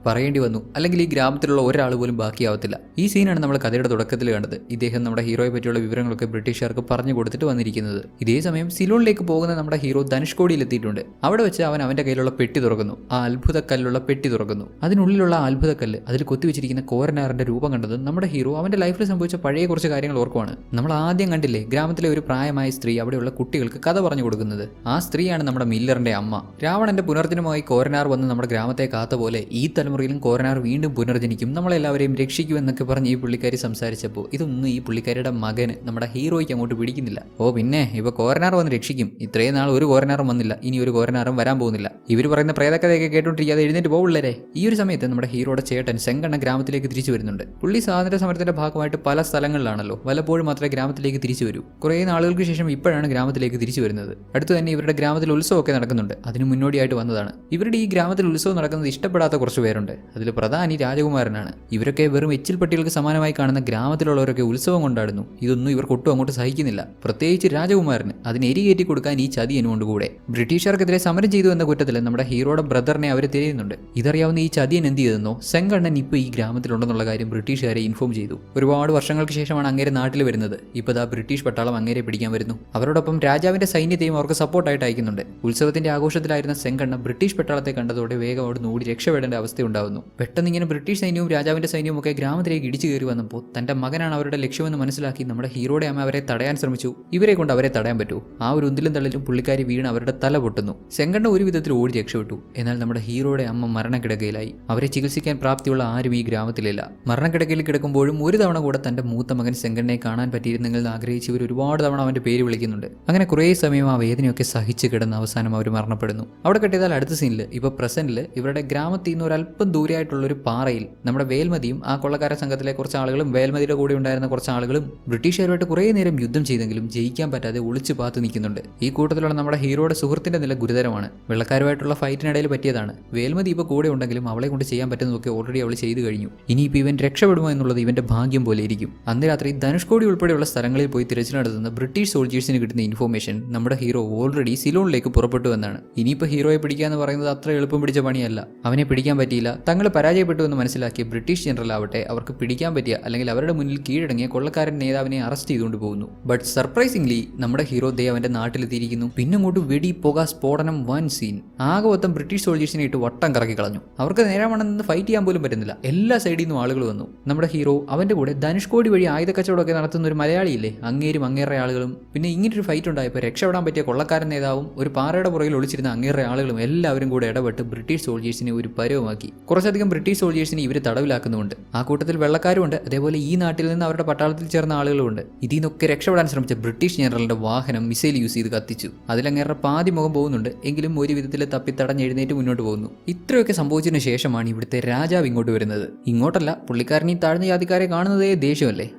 പറയേണ്ടി വന്നു. അല്ലെങ്കിൽ ഈ ഗ്രാമത്തിലുള്ള ഒരാൾ പോലും ബാക്കിയാവത്തില്ല. ഈ സീനാണ് നമ്മൾ കഥയുടെ തുടക്കത്തിൽ കണ്ടത്. ഇദ്ദേഹം നമ്മുടെ ഹീറോയെ പറ്റിയുള്ള വിവരങ്ങളൊക്കെ ബ്രിട്ടീഷുകാർക്ക് പറഞ്ഞു കൊടുത്തിട്ട് വന്നിരിക്കുന്നത്. ഇതേ സമയം സിലോണിലേക്ക് പോകുന്ന നമ്മുടെ ഹീറോ ധനുഷ്കോടിയിൽ എത്തിയിട്ടുണ്ട്. അവിടെ വെച്ച് അവന്റെ കയ്യിലുള്ള പെട്ടി തുറക്കുന്നു. ആ അത്ഭുത കല്ലുള്ള പെട്ടി തുറക്കുന്നു. അതിനുള്ളിലുള്ള ആ അത്ഭുത കല്ല്, അതിൽ കൊത്തിവെച്ചിരിക്കുന്ന കോരനാറിന്റെ രൂപം കണ്ടത് നമ്മുടെ ഹീറോ അവന്റെ ലൈഫിൽ സംഭവിച്ച പഴയ കുറച്ച് കാര്യങ്ങൾ ഓർക്കുവാണ്. നമ്മൾ ആദ്യം കണ്ടില്ലേ ഗ്രാമത്തിലെ ഒരു പ്രായമായ സ്ത്രീ അവിടെയുള്ള കുട്ടികൾക്ക് കഥ പറഞ്ഞു കൊടുക്കുന്നത്. ആ സ്ത്രീയാണ് നമ്മുടെ മില്ലറിന്റെ അമ്മ. രാവണന്റെ പുനർജനമായി കോരനാർ വന്ന് നമ്മുടെ ഗ്രാമത്തെ കാത്ത പോലെ ഈ തലമുറയിലും കോരനാർ വീണ്ടും പുനർജനിക്കും, നമ്മളെല്ലാവരെയും രക്ഷിക്കുമെന്നൊക്കെ പറഞ്ഞ് ഈ പുള്ളിക്കാരി സംസാരിച്ചപ്പോൾ ഇതൊന്നും ഈ പുള്ളിക്കാരിയുടെ മകന് നമ്മുടെ ഹീറോയ്ക്ക് അങ്ങോട്ട് പിടിക്കുന്നില്ല. ഓ പിന്നെ ഇപ്പൊ കോരനാർ വന്ന് രക്ഷിക്കും ഇത്രയും നാൾ ഒരു കോരനാറും വന്നില്ല, ഇനി ഒരു കോരനാറും വരാൻ പോകുന്നില്ല. ഇവർ പറയുന്ന പ്രേതകഥയൊക്കെ കേട്ടോണ്ടിരിക്കാതെ എഴുന്നേറ്റ് പോവുള്ളേ. ഈ ഒരു സമയത്ത് നമ്മുടെ ഹീറോയുടെ ചേട്ടൻ സെങ്കണ്ണ ഗ്രാമത്തിലേക്ക് തിരിച്ചു വരുന്നുണ്ട്. പുള്ളി സ്വാതന്ത്ര്യ സമരത്തിന്റെ ഭാഗമായിട്ട് പല സ്ഥലങ്ങളിലാണല്ലോ, വല്ലപ്പോഴും മാത്രമേ ഗ്രാമത്തിലേക്ക് തിരിച്ചു വരൂ. കുറേ നാളുകൾക്ക് ശേഷം ഇപ്പോഴാണ് ഗ്രാമത്തിലേക്ക് തിരിച്ചു വരുന്നത്. അടുത്ത് തന്നെ ഇവരുടെ ഗ്രാമത്തിൽ ഉത്സവമൊക്കെ നടക്കുന്നുണ്ട്. അതിന് മുന്നോടിയായിട്ട് വന്നതാണ്. ഇവരുടെ ഈ ഗ്രാമത്തിൽ ഉത്സവം നടക്കുന്നത് ഇഷ്ടപ്പെടാത്ത കുറച്ച് പേരുണ്ട്. അതിൽ പ്രധാനി രാജകുമാരനാണ്. ഇവരൊക്കെ വെറും എച്ചിൽപ്പട്ടികൾക്ക് സമാനമായി കാണുന്ന ഗ്രാമത്തിലുള്ളവരൊക്കെ ഉത്സവം കൊണ്ടാടുന്നു. ഇതൊന്നും ഇവർക്ക് ഒട്ടും അങ്ങോട്ട് സഹിക്കുന്നില്ല. പ്രത്യേകിച്ച് രാജകുമാരന് അതിന് എരികേറ്റി കൊടുക്കാൻ ഈ ചതിയനും കൊണ്ട് കൂടെ ബ്രിട്ടീഷുകാർക്കെതിരെ സമരം ചെയ്തു എന്ന കുറ്റത്തിൽ നമ്മുടെ ഹീറോയുടെ ബ്രദറിനെ അവർ തിരയുന്നുണ്ട്. ഇതറിയാവുന്ന ഈ ചതിയൻ എന്ത് ചെയ്തെന്നോ, സെങ്കണ്ണൻ ഇപ്പോൾ ഈ ഗ്രാമത്തിലുണ്ടെന്നുള്ള കാര്യം ബ്രിട്ടീഷുകാരെ ഇൻഫോം ചെയ്തു. ഒരുപാട് വർഷങ്ങൾക്ക് ശേഷമാണ് അങ്ങേരെ നാട്ടിൽ വരുന്നത്. ഇപ്പോൾ ദാ ബ്രിട്ടീഷ് പട്ടാളം അങ്ങേരെ പിടിക്കാൻ വരുന്നു. അവരോടൊപ്പം രാജാവിന്റെ സൈന്യത്തെയും അവർക്ക് സപ്പോർട്ടായിട്ട് അയക്കുന്നുണ്ട്. ഉത്സവത്തിന്റെ ആഘോഷത്തിലായിരുന്ന സെങ്കണ്ണ ബ്രിട്ടീഷ് പട്ടാളത്തെ കണ്ടതോടെ വേഗം അവിടെ ഓടി രക്ഷപ്പെടേണ്ട അവസ്ഥയുണ്ടാവുന്നു. പെട്ടെന്ന് ഇങ്ങനെ ബ്രിട്ടീഷ് സൈന്യവും രാജാവിന്റെ സൈന്യവും ഒക്കെ ഗ്രാമത്തിലേക്ക് ഇടിച്ചു കയറി വന്നപ്പോൾ തന്റെ മകനാണ് അവരുടെ ലക്ഷ്യമെന്ന് മനസ്സിലാക്കി നമ്മുടെ ഹീറോയുടെ അമ്മ അവരെ തടയാൻ ശ്രമിച്ചു. ഇവരെ കൊണ്ട് അവരെ തടയാൻ പറ്റൂ? ആ ഒരു ഉന്തിലും തള്ളിലും പുള്ളിക്കാരി വീണ് അവരുടെ തല പൊട്ടുന്നു. സെങ്കണ്ണ ഒരു വിധത്തിൽ ഓടി രക്ഷപ്പെട്ടു. എന്നാൽ നമ്മുടെ ഹീറോയുടെ അമ്മ മരണക്കിടക്കയിലായി. അവരെ ചികിത്സിക്കാൻ പ്രാപ്തിയുള്ള ആരും ഈ ഗ്രാമത്തിലില്ല. മരണക്കിടക്കയിൽ കിടക്കുമ്പോഴും ഒരു തവണ കൂടെ തന്റെ മൂത്ത മകൻ സെങ്കണ്ണയെ കാണാൻ പറ്റിയിരുന്നെങ്കിൽ ആഗ്രഹിച്ച് ഇവർ ഒരുപാട് തവണ അവന്റെ പേര് വിളിക്കുന്നുണ്ട്. അങ്ങനെ കുറേ സമയം ആ വേദനയൊക്കെ സഹിച്ച് കിടന്ന അവസാനം അവർ മരണപ്പെടുന്നു. അവിടെ കെട്ടിയതാൽ അടുത്ത സീനിൽ ഇപ്പൊ പ്രസന്റിൽ ഇവരുടെ ഗ്രാമത്തിൽ നിന്ന് ഒരല്പം ദൂരെയായിട്ടുള്ള ഒരു പാറയിൽ നമ്മുടെ വേൽമതിയും ആ കൊള്ളക്കാര സംഘത്തിലെ കുറച്ച് ആളുകളും വേൽമതിയുടെ കൂടെ ഉണ്ടായിരുന്ന കുറച്ച് ആളുകളും ബ്രിട്ടീഷുകാരുമായിട്ട് കുറേ നേരം യുദ്ധം ചെയ്തെങ്കിലും ജയിക്കാൻ പറ്റാതെ ഒളിച്ചു പാത്ത് നിൽക്കുന്നുണ്ട്. ഈ കൂട്ടത്തിലുള്ള നമ്മുടെ ഹീറോയുടെ സുഹൃത്തിന്റെ നില ഗുരുതരമാണ്. വെള്ളക്കാരുമായിട്ടുള്ള ഫൈറ്റിനിടയിൽ പറ്റിയതാണ്. വേൽമതി ഇപ്പോൾ കൂടെ ഉണ്ടെങ്കിലും അവളെ കൊണ്ട് ചെയ്യാൻ പറ്റുന്നതൊക്കെ ഓൾറെഡി അവൾ ചെയ്തു കഴിഞ്ഞു. ഇനിയിപ്പോൾ ഇവൻ രക്ഷപ്പെടുമോ എന്നുള്ളത് ഇവന്റെ ഭാഗ്യം പോലെ ഇരിക്കും. അന്ന് രാത്രി ധനുഷ്കോടി ഉൾപ്പെടെയുള്ള സ്ഥലങ്ങളിൽ പോയി തിരച്ചിൽ നടത്തുന്ന ബ്രിട്ടീഷ് സോൾജേഴ്സിന് കിട്ടുന്ന ഇൻഫോർമേഷൻ നമ്മുടെ ഹീറോ ഓൾറെഡി സിലോണിലേക്ക് പുറപ്പെട്ടു എന്നാണ്. ഇനിയിപ്പോൾ ഹീറോയെ പിടിക്കാന്ന് പറയുന്നത് അത്ര എളുപ്പം പിടിച്ച പണിയല്ല. അവനെ പിടിക്കാൻ പറ്റിയില്ല, തങ്ങൾ പരാജയപ്പെട്ടു എന്ന് മനസ്സിലാക്കിയ ബ്രിട്ടീഷ് ജനറൽ ആവട്ടെ അവർക്ക് പിടിക്കാൻ പറ്റിയ അല്ലെങ്കിൽ അവരുടെ മുന്നിൽ കീഴടങ്ങിയ കൊള്ളക്കാരൻ നേതാവിനെ അറസ്റ്റ് ചെയ്തുകൊണ്ട് പോകുന്നു. ബട്ട് സർപ്രൈസിംഗ്ലി നമ്മുടെ ഹീറോ ദേ അവന്റെ നാട്ടിലെത്തിയിരിക്കുന്നു. പിന്നങ്ങോട്ട് വെടി, പുക, സ്ഫോടനം, വൻ സീൻ. ആകെ മൊത്തം ബ്രിട്ടീഷ് സോൾജേഴ്സിനെ ഇട്ട് വട്ടം കറക്കി കളഞ്ഞു. അവർക്ക് നേരാവണ്ണം ഫൈറ്റ് ചെയ്യാൻ പോലും പറ്റുന്നില്ല. എല്ലാ സൈഡിൽ നിന്നും ആളുകൾ വന്നു. നമ്മുടെ ഹീറോ അവന്റെ കൂടെ ധനുഷ്കോടി വഴി ആയുധ കച്ചവടമൊക്കെ നടത്തുന്ന ഒരു മലയാളിയില്ലേ, അങ്ങേരും അങ്ങേറെ ആളുകളും പിന്നെ ഇങ്ങനൊരു ഫൈറ്റ് ഉണ്ടായപ്പോൾ രക്ഷപ്പെടാൻ പറ്റിയ കൊള്ളക്കാരൻ നേതാവും ഒരു പാറയുടെ പുറകിൽ ഒളിച്ചിരുന്ന അങ്ങേറെ ആളുകളും എല്ലാവരും കൂടെ ഇടപെട്ട് ബ്രിട്ടീഷ് സോൾജേഴ്സിനെ ഒരു പരവുമാക്കി. കുറച്ചധികം ബ്രിട്ടീഷ് സോൾജേഴ്സിനെ ഇവർ തടവിലാക്കുന്നുണ്ട്. ആ കൂട്ടത്തിൽ വെള്ളക്കാരുമുണ്ട്, അതേപോലെ ഈ നാട്ടിൽ നിന്ന് അവരുടെ പട്ടാളത്തിൽ ചേർന്ന ആളുകളുണ്ട്. ഇതിൽ നിന്നൊക്കെ രക്ഷപ്പെടാൻ ശ്രമിച്ച ബ്രിട്ടീഷ് ജനറലിന്റെ വാഹനം മിസൈൽ യൂസ് ചെയ്ത് കത്തിച്ചു. അതിലങ്ങേറെ പാതി മുഖം പോകുന്നുണ്ട്, എങ്കിലും ഒരു വിധത്തിൽ തപ്പിത്തടഞ്ഞെഴുന്നേറ്റ് മുന്നോട്ട് പോകുന്നു. ഇത്രയൊക്കെ സംഭവിച്ചതിന് ശേഷമാണ് ഇവിടുത്തെ രാജാവ് ഇങ്ങോട്ട് വരുന്നത്. ഇങ്ങോട്ടല്ല, പുള്ളിക്കാരൻ ഈ താഴ്ന്ന ജാതിക്കാരെ കാണുന്നതേ ദേഷ്യമല്ലേ,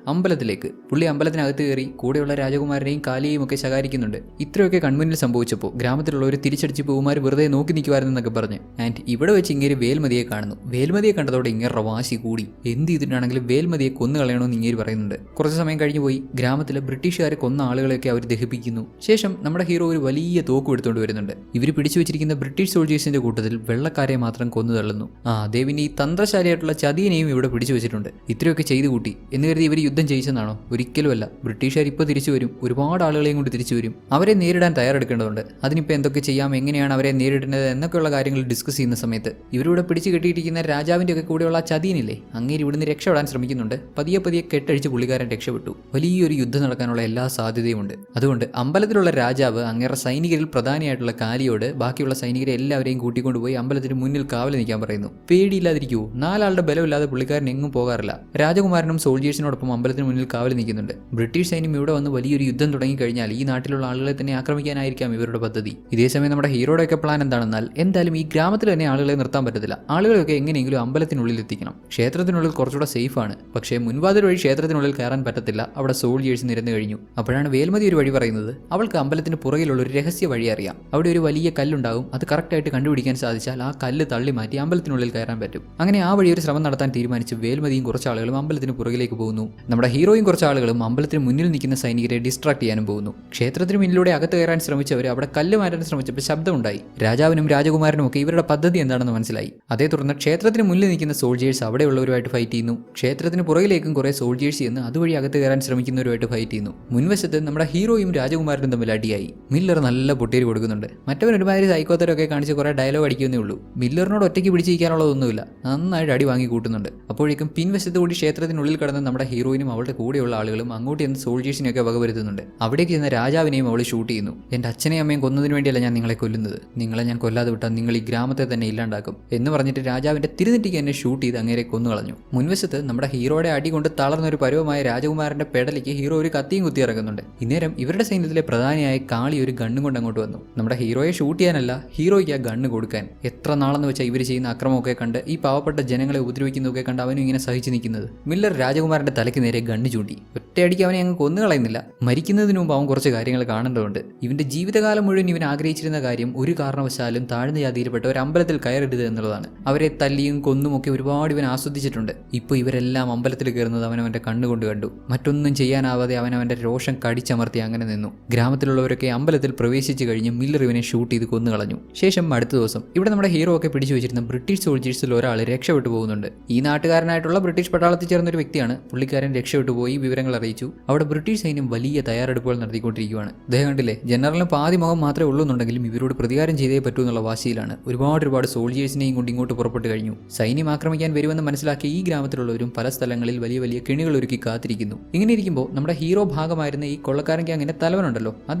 അമ്പലത്തിലേക്ക്. പുള്ളി അമ്പലത്തിനകത്ത് കയറി കൂടെയുള്ള രാജകുമാരനെയും കാലിയെയും ഒക്കെ ശകാരിക്കുന്നുണ്ട്. ഇത്രയൊക്കെ കൺമുന്നിൽ സംഭവിച്ചപ്പോൾ ഗ്രാമത്തിലുള്ളവർ തിരിച്ചടിച്ച് പൂമാർ വെറുതെ നോക്കി നിൽക്കുമായിരുന്നെന്നൊക്കെ പറഞ്ഞ്. ആൻഡ് ഇവിടെ വെച്ച് ഇങ്ങേര് വേൽമതിയെ കാണുന്നു. വേൽമതിയെ കണ്ടതോടെ ഇങ്ങേറെ വാശി കൂടി. എന്ത് ചെയ്തിട്ടാണെങ്കിലും വേൽമതിയെ കൊന്നു കളയണമെന്ന് ഇങ്ങേര് പറയുന്നുണ്ട്. കുറച്ച് സമയം കഴിഞ്ഞു പോയി. ഗ്രാമത്തിലെ ബ്രിട്ടീഷുകാരെ കൊന്ന ആളുകളെയൊക്കെ അവർ ദഹിപ്പിക്കുന്നു. ശേഷം നമ്മുടെ ഹീറോ ഒരു വലിയ തോക്ക് എടുത്തുകൊണ്ട് വരുന്നുണ്ട്. ഇവർ പിടിച്ചു വെച്ചിരിക്കുന്ന ബ്രിട്ടീഷ് സോൾജേഴ്സിന്റെ കൂട്ടത്തിൽ വെള്ളക്കാരെ മാത്രം കൊന്നു തള്ളുന്നു. ദേവിന് ഈ തന്ത്രശാലിയായിട്ടുള്ള ചതിയനെയും ഇവിടെ പിടിച്ചു വെച്ചിട്ടുണ്ട്. ഇത്രയൊക്കെ ചെയ്തു കൂട്ടി എന്ന് കരുതി ഇവർ യുദ്ധം ജയിച്ചെന്നാണോ? ഒരിക്കലുമല്ല. ബ്രിട്ടീഷുകാർ ഇപ്പോൾ തിരിച്ചു വരും, ഒരുപാട് ആളുകളെയും കൊണ്ട് തിരിച്ചു വരും. അവരെ നേരിടാൻ തയ്യാറെടുക്കേണ്ടതുണ്ട്. അതിനിപ്പോൾ എന്തൊക്കെ ചെയ്യാം, എങ്ങനെയാണ് അവരെ നേരിടേണ്ടത് എന്നൊക്കെയുള്ള കാര്യങ്ങൾ ഡിസ്കസ് ചെയ്യുന്ന സമയത്ത് ഇവരിവിടെ പിടിച്ചു കെട്ടിയിരിക്കുന്ന രാജാവിന്റെ ഒക്കെ കൂടെയുള്ള ആ ചതിയനില്ലേ, അങ്ങേര് ഇവിടുന്ന് രക്ഷപ്പെടാൻ ശ്രമിക്കുന്നുണ്ട്. പതിയെ പതിയെ കെട്ടഴിച്ച് പുള്ളിക്കാരൻ രക്ഷപ്പെട്ടു. വലിയൊരു യുദ്ധം നടക്കാനുള്ള എല്ലാ സാധ്യതയുമുണ്ട്. അതുകൊണ്ട് അമ്പലത്തിലുള്ള രാജാവ് അങ്ങേറെ സൈനികരിൽ പ്രധാനിയായിട്ടുള്ള കാലിയോട് ബാക്കിയുള്ള സൈനികരെ എല്ലാവരെയും കൂട്ടിക്കൊണ്ടുപോയി അമ്പലത്തിന് മുന്നിൽ കാവൽ നിൽക്കാൻ പറയുന്നു. പേടിയില്ലാതിരിക്കുവോ? 4 ആളുടെ ബലമില്ലാതെ പുള്ളിക്കാരൻ എങ്ങും പോകാറില്ല. രാജകുമാരനും സോൾജേഴ്സിനോടൊപ്പം അമ്പലത്തിന് മുന്നിൽ കാവൽ നിൽക്കുന്നുണ്ട്. ബ്രിട്ടീഷ് സൈന്യം ഇവിടെ വന്ന് വലിയൊരു യുദ്ധം തുടങ്ങിക്കഴിഞ്ഞാൽ ഈ നാട്ടിലുള്ള ആളുകളെ തന്നെ ആക്രമിക്കാനായിരിക്കാം ഇവരുടെ പദ്ധതി. ഇതേസമയം നമ്മുടെ ഹീറോയുടെയൊക്കെ പ്ലാൻ എന്താണെന്നാൽ എന്തായാലും ഈ ഗ്രാമത്തിൽ തന്നെ ആളുകളെ നിർത്താൻ പറ്റത്തില്ല. ആളുകളെയൊക്കെ എങ്ങനെയെങ്കിലും അമ്പലത്തിനുള്ളിൽ എത്തിക്കണം. ക്ഷേത്രത്തിനുള്ളിൽ കുറച്ചുകൂടെ സേഫാണ്. പക്ഷേ മുൻവാതിൽ വഴി ക്ഷേത്രത്തിനുള്ളിൽ കയറാൻ പറ്റത്തില്ല. അവിടെ സോൾജേഴ്സ് നിരന്നു കഴിഞ്ഞു. അപ്പോഴാണ് വേൽമതി ഒരു വഴി പറയുന്നത്. അവൾക്ക് അമ്പലത്തിന് പുറകിലുള്ള ഒരു രഹസ്യ വഴി അറിയാം. അവിടെ ഒരു വലിയ കല്ലുണ്ടാവും. അത് കറക്റ്റായിട്ട് കണ്ടുപിടിക്കാൻ സാധിച്ചാൽ ആ കല്ല് തള്ളി മാറ്റി അമ്പലത്തിനുള്ളിൽ കയറാൻ പറ്റും. അങ്ങനെ ആ വഴി ഒരു ശ്രമം നടത്താൻ തീരുമാനിച്ച് വേൽമതിയും കുറച്ച് ആളുകളും അമ്പലത്തിന് പുറകിലേക്ക് പോകുന്നു. നമ്മുടെ ഹീറോയും കുറച്ച് ആളുകളും അമ്പലത്തിന് മുന്നിൽ നിൽക്കുന്ന സൈനികരെ ഡിസ്ട്രാക്ട് ചെയ്യാനും പോകുന്നു. ക്ഷേത്രത്തിന് മുന്നിലൂടെ അകത്ത് കയറാൻ ശ്രമിച്ചവർ അവിടെ കല്ല് മാറ്റാൻ ശ്രമിച്ചപ്പോൾ ശബ്ദമുണ്ടായി. രാജാവിനും രാജകുമാരനും ഒക്കെ ഇവരുടെ പദ്ധതി എന്താണെന്ന് മനസ്സിലായി. അതേ തുടർന്ന് ക്ഷേത്രത്തിന് മുന്നിൽ നിൽക്കുന്ന സോൾജേഴ്സ് അവിടെയുള്ളവരുമായിട്ട് ഫൈറ്റ് ചെയ്യുന്നു. ക്ഷേത്രത്തിന് പുറകിലേക്കും കുറെ സോൾജേഴ്സ് ചെന്ന് അതുവഴി അകത്ത് കയറാൻ ശ്രമിക്കുന്നവരുമായിട്ട് ഫൈറ്റ് ചെയ്യുന്നു. മുൻവശത്ത് നമ്മുടെ ഹീറോയും രാജകുമാരനും തമ്മിൽ അടിയായി. മില്ലർ നല്ല പൊട്ടിയേരി കൊടുക്കുന്നുണ്ട്. മറ്റവൻ ഒരുമാതിരി സൈക്കോത്തരൊക്കെ കാണിച്ച് കുറെ ഡയലോഗ് അടിക്കുന്നേ ഉള്ളൂ. മില്ലറിനോട് ഒറ്റയ്ക്ക് പിടിച്ചിരിക്കാനുള്ളതൊന്നുമില്ല. നന്നായിട്ട് അടി വാങ്ങി കൂട്ടുന്നുണ്ട്. അപ്പോഴേക്കും പിൻവശത്ത് കൂടി ക്ഷേത്രത്തിനുള്ളിൽ കടന്ന് നമ്മുടെ ഹീറോയിനും അവളുടെ കൂടെയുള്ള ആളുകളും അങ്ങോട്ട് ചെന്ന് സോൾജേഴ്സിനെയൊക്കെ വകവരുത്തുന്നുണ്ട്. അവിടേക്ക് ചെന്ന രാജാവിനെയും അവൾ ഷൂട്ട് ചെയ്യുന്നു. എൻ്റെ അച്ഛനെയും അമ്മയും കൊന്നതിന് വേണ്ടിയല്ല ഞാൻ നിങ്ങളെ കൊല്ലുന്നത്. നിങ്ങളെ ഞാൻ കൊല്ലാതെ വിട്ടാൽ നിങ്ങൾ ഈ ഗ്രാമത്തെ തന്നെ ഇല്ലാണ്ടാക്കും എന്ന് പറഞ്ഞിട്ട് രാജാവിന്റെ തിരുനെറ്റിക്ക് എന്നെ ഷൂട്ട് ചെയ്ത് അങ്ങേരെ കൊന്നുകളഞ്ഞു. മുൻവശത്ത് നമ്മുടെ ഹീറോയുടെ അടി കൊണ്ട് തളർന്ന ഒരു പരുവമായ രാജകുമാരന്റെ പെടലിക്ക് ഹീറോ ഒരു കത്തിയും കുത്തി ഇറങ്ങുന്നുണ്ട്. ഇന്നേരം ഇവരുടെ സൈന്യത്തിലെ പ്രധാനിയായ കാളി ഒരു ഗണ്ണും കൊണ്ട് അങ്ങോട്ട് വന്നു. നമ്മുടെ ഹീറോയെ ഷൂട്ട് ചെയ്യാനല്ല, ഹീറോയ്ക്ക് ആ ഗണ്ണ് കൊടുക്കാൻ. എത്ര നാളെന്ന് വെച്ചാൽ ഇവർ ചെയ്യുന്ന അക്രമമൊക്കെ കണ്ട്, ഈ പാവപ്പെട്ട ജനങ്ങളെ ഉപദ്രവിക്കുന്നതൊക്കെ കണ്ട് അവനും ഇങ്ങനെ സഹിച്ചു നിൽക്കുന്നത്. മില്ലർ രാജകുമാരന്റെ തലയ്ക്ക് നേരെ ഗണ്ണ് ചൂണ്ടി. ഒറ്റയടിക്ക് അവനെ അങ്ങ് കൊന്നു കളയുന്നില്ല. മരിക്കുന്നതിന് മുമ്പ് അവൻ കുറച്ച് കാര്യങ്ങൾ കാണേണ്ടതുണ്ട്. ഇവന്റെ ജീവിതകാലം മുഴുവൻ ഇവൻ ആഗ്രഹിച്ചിരുന്ന കാര്യം ഒരു കാരണവശാലും താഴ്ന്ന ജാതിയിൽപ്പെട്ട ഒരു അമ്പലത്തിൽ കയറരുത് എന്നുള്ളതാണ്. അവരെ തല്ലിയും കൊന്നുമൊക്കെ ഒരുപാട് ഇവൻ ആസ്വദിച്ചിട്ടുണ്ട്. ഇപ്പോൾ ഇവരെല്ലാം അമ്പലത്തിൽ കയറുന്നത് അവനവന്റെ കണ്ണുകൊണ്ട് കണ്ടു. മറ്റൊന്നും ചെയ്യാനാവാതെ അവനവന്റെ രോഷം കടിച്ചമർത്തി അങ്ങനെ നിന്നു. ഗ്രാമത്തിലുള്ളവരൊക്കെ അമ്പലത്തിൽ പ്രവേശിച്ചു കഴിഞ്ഞ് മില്ലർ ഇവനെ ഷൂട്ട് ചെയ്ത് കൊന്നുകളഞ്ഞു. ശേഷം അടുത്ത ദിവസം ഇവിടെ നമ്മുടെ ഹീറോ ഒക്കെ പിടിച്ചു വെച്ചിരുന്ന ബ്രിട്ടീഷ് സോൾജേഴ്സിൽ ഒരാൾ രക്ഷപ്പെട്ടു പോകുന്നുണ്ട്. ഈ നാട്ടുകാരനായിട്ടുള്ള ബ്രിട്ടീഷ് പട്ടാളത്തിൽ ചേർന്ന ഒരു വ്യക്തിയാണ്. പുള്ളിക്കാരൻ രക്ഷപ്പെട്ടു പോയി വിവരങ്ങൾ അറിയിച്ചു. അവിടെ ബ്രിട്ടീഷ് സൈന്യം വലിയ തയ്യാറെടുപ്പുകൾ നടത്തിക്കൊണ്ടിരിക്കുകയാണ്. അദ്ദേഹം കണ്ടില്ലേ, ജനറലിന് പാതി മുഖം മാത്രമേ ഉള്ളൂന്നുണ്ടെങ്കിലും ഇവരോട് പ്രതികാരം ചെയ്തേ പറ്റൂ എന്നുള്ള വാശിയിലാണ്. ഒരുപാട് സോൾജേഴ്സിനെയും കൊണ്ട് ഇങ്ങോട്ട് പുറപ്പെട്ടു കഴിഞ്ഞു. സൈന്യം ആക്രമിക്കാൻ വരുമെന്ന് മനസ്സിലാക്കി ഈ ഗ്രാമത്തിലുള്ളവരും പല സ്ഥലങ്ങളിൽ വലിയ വലിയ കെണികൾ ഒരുക്കി കാത്തിരിക്കുന്നു. ഇങ്ങനെ ഇരിക്കുമ്പോൾ നമ്മുടെ ഹീറോ ഭാഗമായിരുന്ന ഈ കൊള്ളക്കാരൻ ഗ്യാങ്ങിന്റെ തലവനുണ്ടല്ലോ,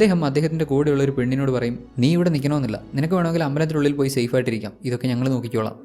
അദ്ദേഹത്തിന്റെ കൂടെയുള്ള ഒരു പെണ്ണിനോട് പറയും, നീ ഇവിടെ നിൽക്കണമെന്നില്ല, നിനക്ക് വേണമെങ്കിൽ അമ്പലത്തിനുള്ളിൽ പോയി സേഫ് ആയിട്ടിരിക്കാം, ഇതൊക്കെ ഞങ്ങൾ നോക്കിക്കോളാം,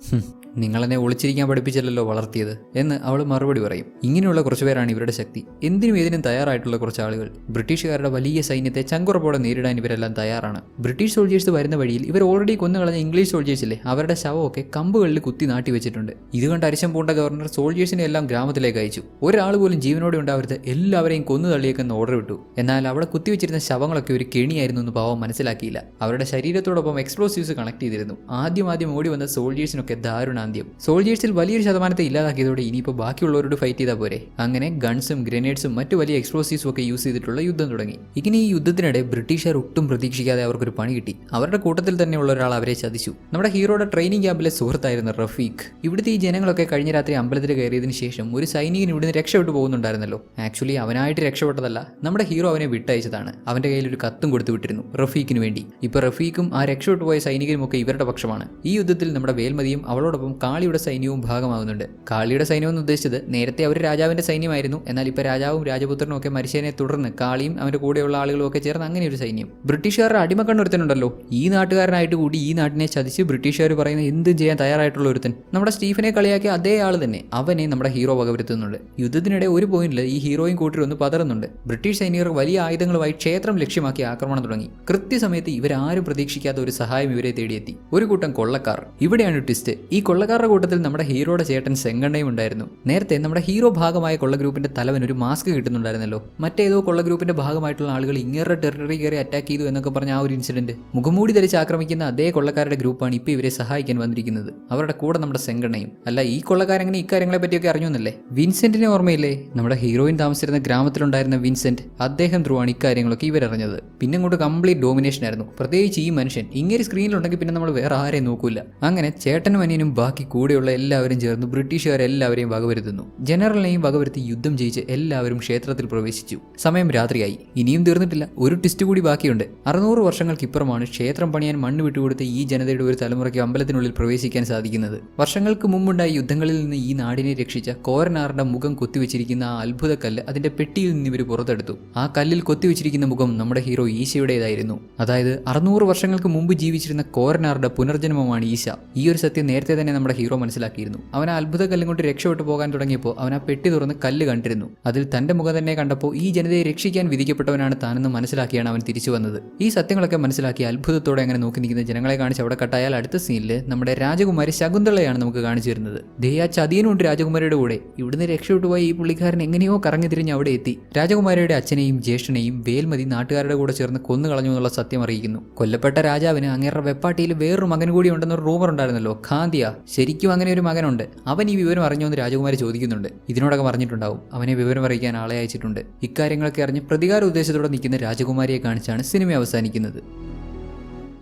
നിങ്ങളെന്നെ ഒളിച്ചിരിക്കാൻ പഠിപ്പിച്ചല്ലോ വളർത്തിയത് എന്ന് അവൾ മറുപടി പറയും. ഇങ്ങനെയുള്ള കുറച്ചുപേരാണ് ഇവരുടെ ശക്തി. എന്തിനും ഏതിനും തയ്യാറായിട്ടുള്ള കുറച്ച് ആളുകൾ. ബ്രിട്ടീഷുകാരുടെ വലിയ സൈന്യത്തെ ചങ്കുറപ്പോടെ നേരിടാൻ ഇവരെല്ലാം തയ്യാറാണ്. ബ്രിട്ടീഷ് സോൾജേഴ്സ് വരുന്ന വഴിയിൽ ഇവർ ഓൾറെഡി കൊന്നുകളഞ്ഞ ഇംഗ്ലീഷ് സോൾജേഴ്സില്ലേ, അവരുടെ ശവമൊക്കെ കമ്പുകളിൽ കുത്തി നാട്ടി വെച്ചിട്ടുണ്ട്. ഇത് കണ്ട് അരിശം പൂണ്ട ഗവർണർ സോൾജേഴ്സിനെ എല്ലാം ഗ്രാമത്തിലേക്ക് അയച്ചു. ഒരാൾ പോലും ജീവനോടെ ഉണ്ടാവരുത്, എല്ലാവരെയും കൊന്നു തള്ളിയേക്കെന്ന് ഓർഡർ വിട്ടു. എന്നാൽ അവിടെ കുത്തിവെച്ചിരുന്ന ശവങ്ങളൊക്കെ ഒരു കെണിയായിരുന്നു എന്ന് പാവം മനസ്സിലാക്കിയില്ല. അവരുടെ ശരീരത്തോടൊപ്പം എക്സ്പ്ലോസീവ്സ് കണക്ട് ചെയ്തിരുന്നു. ആദ്യം ഓടി വന്ന സോൾജേഴ്സിനൊക്കെ ദാരുണാന്ത്യം. സോൾജേഴ്സിൽ വലിയൊരു ശതമാനത്തെ ഇല്ലാതാക്കിയതോടെ ഇനിയിപ്പോൾ ബാക്കിയുള്ളവരോട് ഫൈറ്റ് ചെയ്താൽ പോരെ. അങ്ങനെ ഗൺസും ഗ്രനേഡ്സും മറ്റു വലിയ എക്സ്പ്ലോസീവ്സും ഒക്കെ യൂസ് ചെയ്തിട്ടുള്ള യുദ്ധം തുടങ്ങി. ഇങ്ങനെ ഈ യുദ്ധത്തിനിടെ ബ്രിട്ടീഷുകാർ ഒട്ടും പ്രതീക്ഷിക്കാതെ അവർക്കൊരു പണി കിട്ടി. അവരുടെ കൂട്ടത്തിൽ തന്നെയുള്ള ഒരാൾ അവരെ ചതിച്ചു. നമ്മുടെ ഹീറോയുടെ ട്രെയിനിങ് ക്യാമ്പിലെ സുഹൃത്തായിരുന്ന റഫീഖ്. ഇവിടുത്തെ ഈ ജനങ്ങളൊക്കെ കഴിഞ്ഞ രാത്രി അമ്പലത്തിൽ കയറിയതിനു ശേഷം ഒരു സൈനികൻ ഇവിടുന്ന് രക്ഷപ്പെട്ടു പോകുന്നുണ്ടായിരുന്നല്ലോ. ആക്ച്വലി അവനായിട്ട് രക്ഷപ്പെട്ടതല്ല, നമ്മുടെ ഹീറോ അവനെ വിട്ടയച്ചതാണ്. അവന്റെ കയ്യിൽ ഒരു കത്തും കൊടുത്തു വിട്ടിരുന്നു റഫീഖിന് വേണ്ടി. ഇപ്പൊ റഫീഖും ആ രക്ഷപ്പെട്ടു പോയ സൈനികനും ഒക്കെ ഇവരുടെ പക്ഷമാണ്. ഈ യുദ്ധത്തിൽ നമ്മുടെ വേൽമതിയും അവളോടൊപ്പം കാളിയുടെ സൈന്യവും ഭാഗമാകുന്നുണ്ട്. കാളിയുടെ സൈന്യം എന്ന് ഉദ്ദേശിച്ചത് നേരത്തെ അവർ രാജാവിന്റെ സൈന്യമായിരുന്നു. എന്നാൽ ഇപ്പൊ രാജാവും രാജപുത്രനും ഒക്കെ മരിച്ചതിനെ തുടർന്ന് കാളിയും അവന്റെ കൂടെയുള്ള ആളുകളും ഒക്കെ ചേർന്ന് അങ്ങനെ ഒരു സൈന്യം. ബ്രിട്ടീഷുകാരുടെ അടിമക്കണ്ണൊരുത്തനുണ്ടല്ലോ, ഈ നാട്ടുകാരനായിട്ട് കൂടി ഈ നാട്ടിനെ ചതിച്ച് ബ്രിട്ടീഷുകാർ പറയുന്ന എന്തും ചെയ്യാൻ തയ്യാറായിട്ടുള്ള ഒരുത്തൻ. നമ്മുടെ സ്റ്റീഫനെ കളിയാക്കിയ അതേ ആൾ തന്നെ, അവനെ നമ്മുടെ ഹീറോ വകവരുത്തുന്നുണ്ട്. യുദ്ധത്തിനിടെ ഒരു പോയിന്റിൽ ഈ ഹീറോയും കൂട്ടരൊന്ന് പതറുന്നുണ്ട്. ബ്രിട്ടീഷ് സൈനികർ വലിയ ആയുധങ്ങളുമായി ക്ഷേത്രം ലക്ഷ്യമാക്കി ആക്രമണം തുടങ്ങി. കൃത്യസമയത്ത് ഇവരാരും പ്രതീക്ഷിക്കാത്ത ഒരു സഹായം ഇവരെ തേടിയെത്തി. ഒരു കൂട്ടം കൊള്ളക്കാർ. ഇവിടെയാണ് ട്വിസ്റ്റ്. ഈ കൊള്ളക്കാരുടെ കൂട്ടത്തിൽ നമ്മുടെ ഹീറോയുടെ ചേട്ടൻ സെങ്കണ്ണയും ഉണ്ടായിരുന്നു. നേരത്തെ നമ്മുടെ ഹീറോ ഭാഗമായ കൊള്ള ഗ്രൂപ്പിന്റെ തലവൻ ഒരു മാസ്ക് കിട്ടുന്നുണ്ടായിരുന്നല്ലോ. മറ്റേതോ കൊള്ള ഗ്രൂപ്പിന്റെ ഭാഗമായിട്ടുള്ള ആളുകൾ ഇങ്ങേറെ ടെറിട്ടറി കയറി അറ്റാക്ക് ചെയ്തു എന്നൊക്കെ പറഞ്ഞ ആ ഒരു ഇൻസിഡന്റ്, മുഖംമൂടി ധരിച്ച് ആക്രമിക്കുന്ന അതേ കൊള്ളക്കാരുടെ ഗ്രൂപ്പാണ് ഇപ്പോൾ ഇവരെ സഹായിക്കാൻ വന്നിരിക്കുന്നത്. അവരുടെ കൂടെ നമ്മുടെ സെങ്കണ്ണയും. അല്ല, ഈ കൊള്ളക്കാരെങ്ങനെ ഇക്കാര്യങ്ങളെ പറ്റിയൊക്കെ അറിഞ്ഞൊന്നല്ലേ? വിൻസെന്റിനെ ഓർമ്മയില്ലേ? നമ്മുടെ ഹീറോയിൻ താമസിച്ചിരുന്ന ഗ്രാമത്തിലുണ്ടായിരുന്ന വിൻസെന്റ്, അദ്ദേഹം ത്രൂ ആണ് ഇക്കാര്യങ്ങളൊക്കെ ഇവരറിഞ്ഞത്. പിന്നെ അങ്ങോട്ട് കംപ്ലീറ്റ് ഡോമിനേഷൻ ആയിരുന്നു. പ്രത്യേകിച്ച് ഈ മനുഷ്യൻ ഇങ്ങനെ സ്ക്രീനിലുണ്ടെങ്കിൽ പിന്നെ നമ്മൾ വേറെ ആരെയും നോക്കൂല. അങ്ങനെ ചേട്ടനും അനിയനും ബാക്കി കൂടെയുള്ള എല്ലാവരും ചേർന്ന് ബ്രിട്ടീഷുകാരെല്ലാവരെയും വകവരുത്തുന്നു. ജനറലിനെയും വകവരുത്തി യുദ്ധം ജയിച്ച് എല്ലാവരും ക്ഷേത്രത്തിൽ പ്രവേശിച്ചു. സമയം രാത്രിയായി. ഇനിയും തീർന്നിട്ടില്ല, ഒരു ട്വിസ്റ്റ് കൂടി ബാക്കിയുണ്ട്. 600 വർഷങ്ങൾക്കിപ്പുറമാണ് ക്ഷേത്രം പണിയാൻ മണ്ണ് വിട്ടുകൊടുത്ത് ഈ ജനതയുടെ ഒരു തലമുറയ്ക്ക് അമ്പലത്തിനുള്ളിൽ പ്രവേശിക്കാൻ സാധിക്കുന്നത്. വർഷങ്ങൾക്ക് മുമ്പുണ്ടായ യുദ്ധങ്ങളിൽ നിന്ന് ഈ നാടിനെ രക്ഷിച്ച കോരനാറിന്റെ മുഖം കൊത്തിവെച്ചിരിക്കുന്ന ആ അത്ഭുത കല്ല് അതിന്റെ പെട്ടിയിൽ നിന്ന് ഇവർ പുറത്തെടുത്തു. ആ കല്ലിൽ കൊത്തിവെച്ചിരിക്കുന്ന മുഖം നമ്മുടെ ഹീറോ ഈശയുടേതായിരുന്നു. അതായത് 600 വർഷങ്ങൾക്ക് മുമ്പ് ജീവിച്ചിരുന്ന കോരനാറിന്റെ പുനർജന്മമാണ് ഈശ. ഈ ഒരു സത്യം നേരത്തെ തന്നെ നമ്മുടെ ഹീറോ മനസ്സിലാക്കിയിരുന്നു. അവൻ ആ അത്ഭുത കല്ലും കൊണ്ട് രക്ഷപ്പെട്ടു പോകാൻ തുടങ്ങിയപ്പോൾ അവൻ ആ പെട്ടി തുറന്ന് കല്ല് കണ്ടിരുന്നു. അതിൽ തന്റെ മുഖം തന്നെ കണ്ടപ്പോൾ ഈ ജനതയെ രക്ഷിക്കാൻ വിധിക്കപ്പെട്ടവനാണ് താനെന്ന് മനസ്സിലാക്കിയാണ് അവൻ തിരിച്ചു വന്നത്. ഈ സത്യങ്ങളൊക്കെ മനസ്സിലാക്കി അത്ഭുതത്തോടെ അങ്ങനെ നോക്കി നിൽക്കുന്ന ജനങ്ങളെ കാണിച്ച് അവിടെ കട്ടായാൽ അടുത്ത സീനിൽ നമ്മുടെ രാജകുമാരി ശകുന്തളയാണ് നമുക്ക് കാണിച്ചു തരുന്നത്. ദേ ആ ചതിയനുണ്ട് രാജകുമാരിയുടെ കൂടെ. ഇവിടുന്ന് രക്ഷപ്പെട്ടു പോയ ഈ പുള്ളിക്കാരൻ എങ്ങനെയോ കറങ്ങി തിരിഞ്ഞ് അവിടെ എത്തി. രാജകുമാരിയുടെ അച്ഛനെയും ജ്യേഷ്ഠനെയും വേൽമതി നാട്ടുകാരുടെ കൂടെ ചേർന്ന് കൊന്നുകളഞ്ഞു എന്നുള്ള സത്യം അറിയിക്കുന്നു. കൊല്ലപ്പെട്ട രാജാവിന് അങ്ങേറെ വെപ്പാട്ടിയിൽ വേറൊരു മകൻ കൂടി ഉണ്ടെന്നൊരു റൂമർ ഉണ്ടായിരുന്നല്ലോ, ഖാന്തിയ. ശരിക്കും അങ്ങനെ ഒരു മകനുണ്ട്. അവൻ ഈ വിവരം അറിഞ്ഞോ എന്ന് രാജകുമാരി ചോദിക്കുന്നുണ്ട്. ഇതിനോടൊക്കെ പറഞ്ഞിട്ടുണ്ടാവും. അവനെ വിവരം അറിയിക്കാൻ ആളെ അയച്ചിട്ടുണ്ട്. ഇക്കാര്യങ്ങളൊക്കെ അറിഞ്ഞ് പ്രതികാര ഉദ്ദേശത്തോടെ നിൽക്കുന്ന രാജകുമാരിയെ കാണിച്ചാണ് സിനിമ അവസാനിക്കുന്നത്.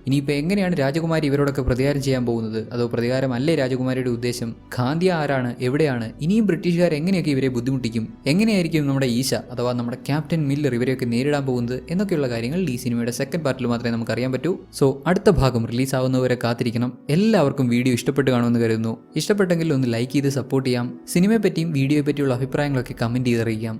ഇനിയിപ്പോൾ എങ്ങനെയാണ് രാജകുമാരി ഇവരോടൊക്കെ പ്രതികാരം ചെയ്യാൻ പോകുന്നത്? അതോ പ്രതികാരമല്ലേ രാജകുമാരിയുടെ ഉദ്ദേശം? ഖാന്തിയ ആരാണ്? എവിടെയാണ്? ഇനിയും ബ്രിട്ടീഷുകാർ എങ്ങനെയൊക്കെ ഇവരെ ബുദ്ധിമുട്ടിക്കും? എങ്ങനെയായിരിക്കും നമ്മുടെ ഈശ അഥവാ നമ്മുടെ ക്യാപ്റ്റൻ മില്ലർ ഇവരെയൊക്കെ നേരിടാൻ പോകുന്നത് എന്നൊക്കെയുള്ള കാര്യങ്ങൾ ഈ സിനിമയുടെ സെക്കൻഡ് പാർട്ടിൽ മാത്രമേ നമുക്ക് അറിയാൻ പറ്റൂ. സോ അടുത്ത ഭാഗം റിലീസ് ആവുന്നവരെ കാത്തിരിക്കണം. എല്ലാവർക്കും വീഡിയോ ഇഷ്ടപ്പെട്ട് കാണുമെന്ന് കരുതുന്നു. ഇഷ്ടപ്പെട്ടെങ്കിൽ ഒന്ന് ലൈക്ക് ചെയ്ത് സപ്പോർട്ട് ചെയ്യാം. സിനിമയെ പറ്റിയും വീഡിയോയെ പറ്റിയുള്ള അഭിപ്രായങ്ങളൊക്കെ കമൻറ്റ് ചെയ്തറിയിക്കാം.